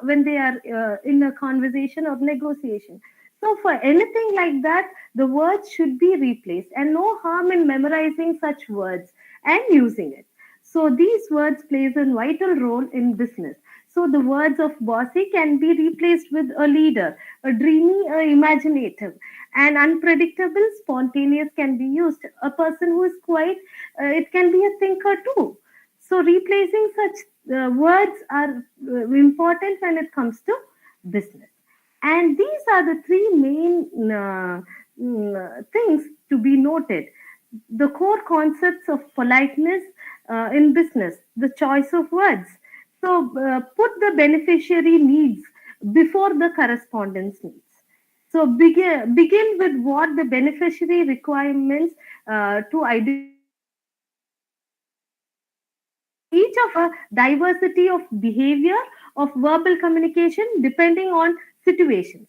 when they are in a conversation or negotiation. So, for anything like that, the words should be replaced, and no harm in memorizing such words and using it. So, these words plays a vital role in business. So, the words of bossy can be replaced with a leader, a dreamy, imaginative, and unpredictable, spontaneous can be used. A person who is quiet, it can be a thinker too. So, replacing such words are important when it comes to business. And these are the three main things to be noted. The core concepts of politeness in business, the choice of words. So, put the beneficiary needs before the correspondence needs. So, begin with what the beneficiary requirements to identify each of a diversity of behavior of verbal communication depending on situations.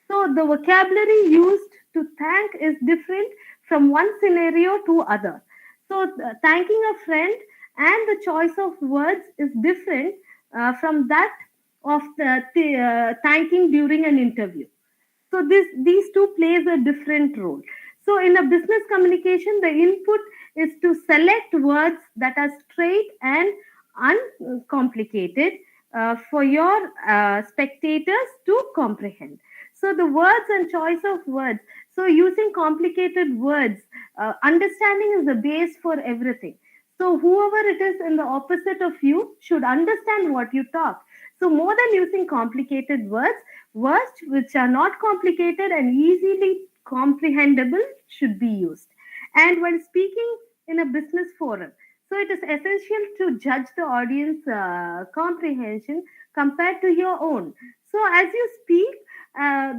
So the vocabulary used to thank is different from one scenario to other. So thanking a friend and the choice of words is different from that of thanking during an interview. So these two plays a different role. So in a business communication, the input is to select words that are straight and uncomplicated for your spectators to comprehend. So the words and choice of words. So using complicated words, understanding is the base for everything. So whoever it is in the opposite of you should understand what you talk. So more than using complicated words, words which are not complicated and easily comprehensible should be used. And when speaking in a business forum, so it is essential to judge the audience comprehension compared to your own. So as you speak, uh,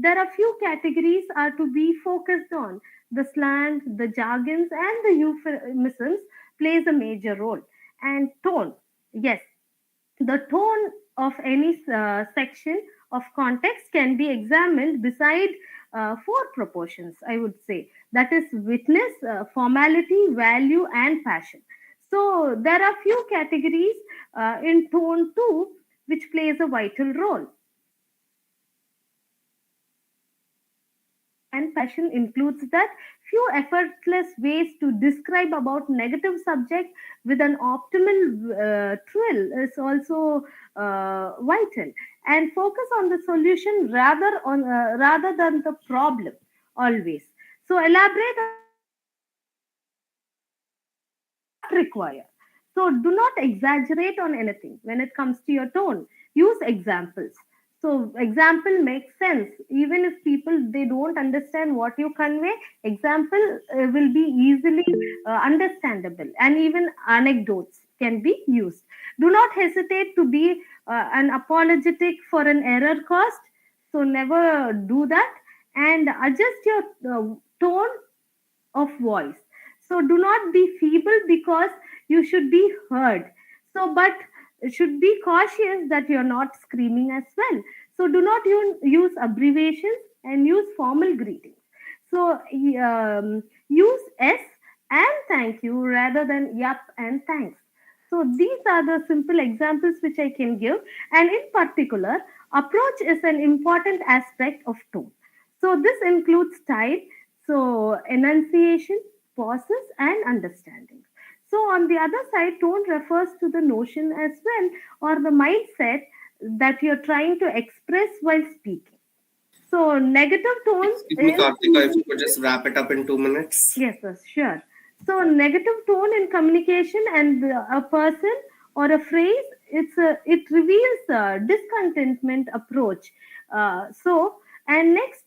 there are few categories are to be focused on. The slang, the jargons, and the euphemisms plays a major role. And tone, yes, the tone of any section of context can be examined beside four proportions, I would say. That is witness, formality, value, and passion. So there are few categories in tone too, which plays a vital role. And passion includes that few effortless ways to describe about negative subject with an optimal thrill is also vital, and focus on the solution rather than the problem always. So elaborate require. So do not exaggerate on anything when it comes to your tone. Use examples. So example makes sense. Even if people they don't understand what you convey, example will be easily understandable, and even anecdotes can be used. Do not hesitate to be an apologetic for an error caused. So never do that, and adjust your tone of voice. So do not be feeble because you should be heard. So, but should be cautious that you're not screaming as well. So do not use abbreviations and use formal greetings. So use S and thank you rather than yup and thanks. So these are the simple examples which I can give. And in particular, approach is an important aspect of tone. So this includes style, so enunciation, pauses, and understanding. So on the other side, tone refers to the notion as well, or the mindset that you're trying to express while speaking. So negative tones Excuse me, is Kartika, if you could just wrap it up in 2 minutes. yes, yes, sure. So negative tone in communication and a person or a phrase, it reveals a discontentment approach. So and next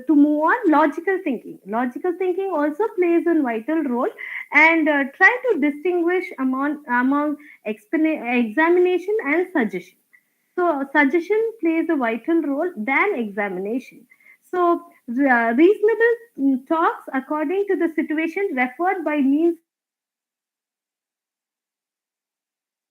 to move on, logical thinking. Logical thinking also plays a vital role, and try to distinguish among examination and suggestion. So suggestion plays a vital role than examination. So reasonable talks according to the situation referred by means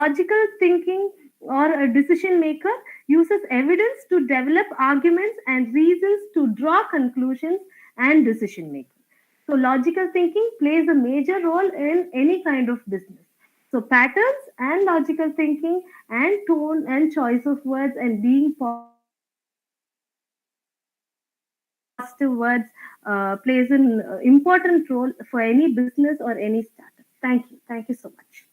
logical thinking, or a decision maker uses evidence to develop arguments and reasons to draw conclusions and decision making. So logical thinking plays a major role in any kind of business. So patterns and logical thinking and tone and choice of words and being positive words plays an important role for any business or any startup. Thank you. Thank you so much.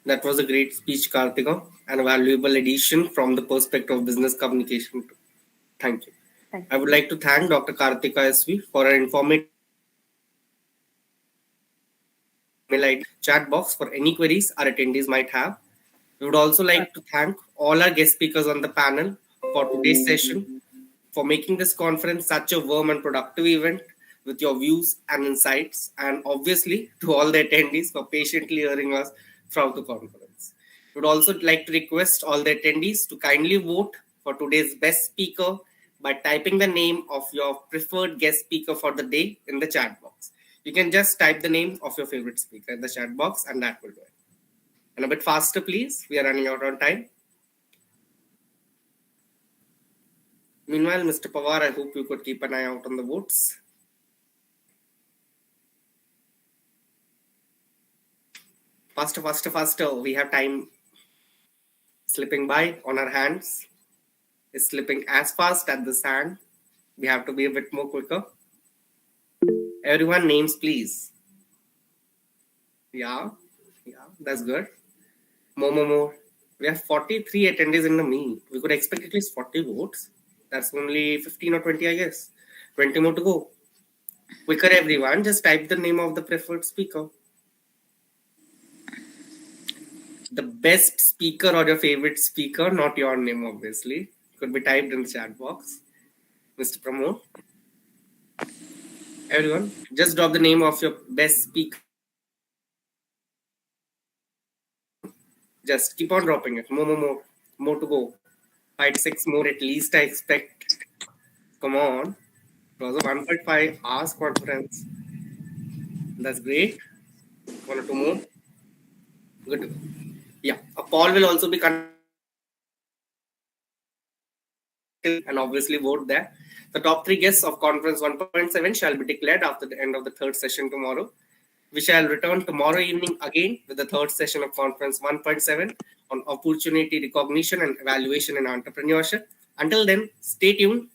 That was a great speech, Kartika, and a valuable addition from the perspective of business communication. Thank you. Thank you. I would like to thank Dr. Kartika SV for her informative email ID chat box for any queries our attendees might have. We would also like to thank all our guest speakers on the panel for today's session, for making this conference such a warm and productive event with your views and insights, and obviously to all the attendees for patiently hearing us throughout the conference. We would also like to request all the attendees to kindly vote for today's best speaker by typing the name of your preferred guest speaker for the day in the chat box. You can just type the name of your favorite speaker in the chat box and that will do it. And a bit faster, please. We are running out on time. Meanwhile, Mr. Pawar, I hope you could keep an eye out on the votes. Faster, faster, faster. We have time slipping by on our hands. It's slipping as fast as the sand. We have to be a bit more quicker. Everyone, names, please. Yeah, that's good. More. We have 43 attendees in the meet. We could expect at least 40 votes. That's only 15 or 20, I guess. 20 more to go. Quicker, everyone. Just type the name of the preferred speaker. the best speaker or your favorite speaker, not your name, obviously. Could be typed in the chat box. Mr. Pramod. Everyone, just drop the name of your best speaker. Just keep on dropping it. More to go. 5 to 6 more at least, I expect. Come on. It was a 1.5 hours conference. That's great. 1 or 2 more. Good to go. Yeah, a poll will also be conducted and obviously vote there. The top 3 guests of conference 1.7 shall be declared after the end of the 3rd session tomorrow. We shall return tomorrow evening again with the 3rd session of conference 1.7 on opportunity recognition and evaluation in entrepreneurship. Until then, stay tuned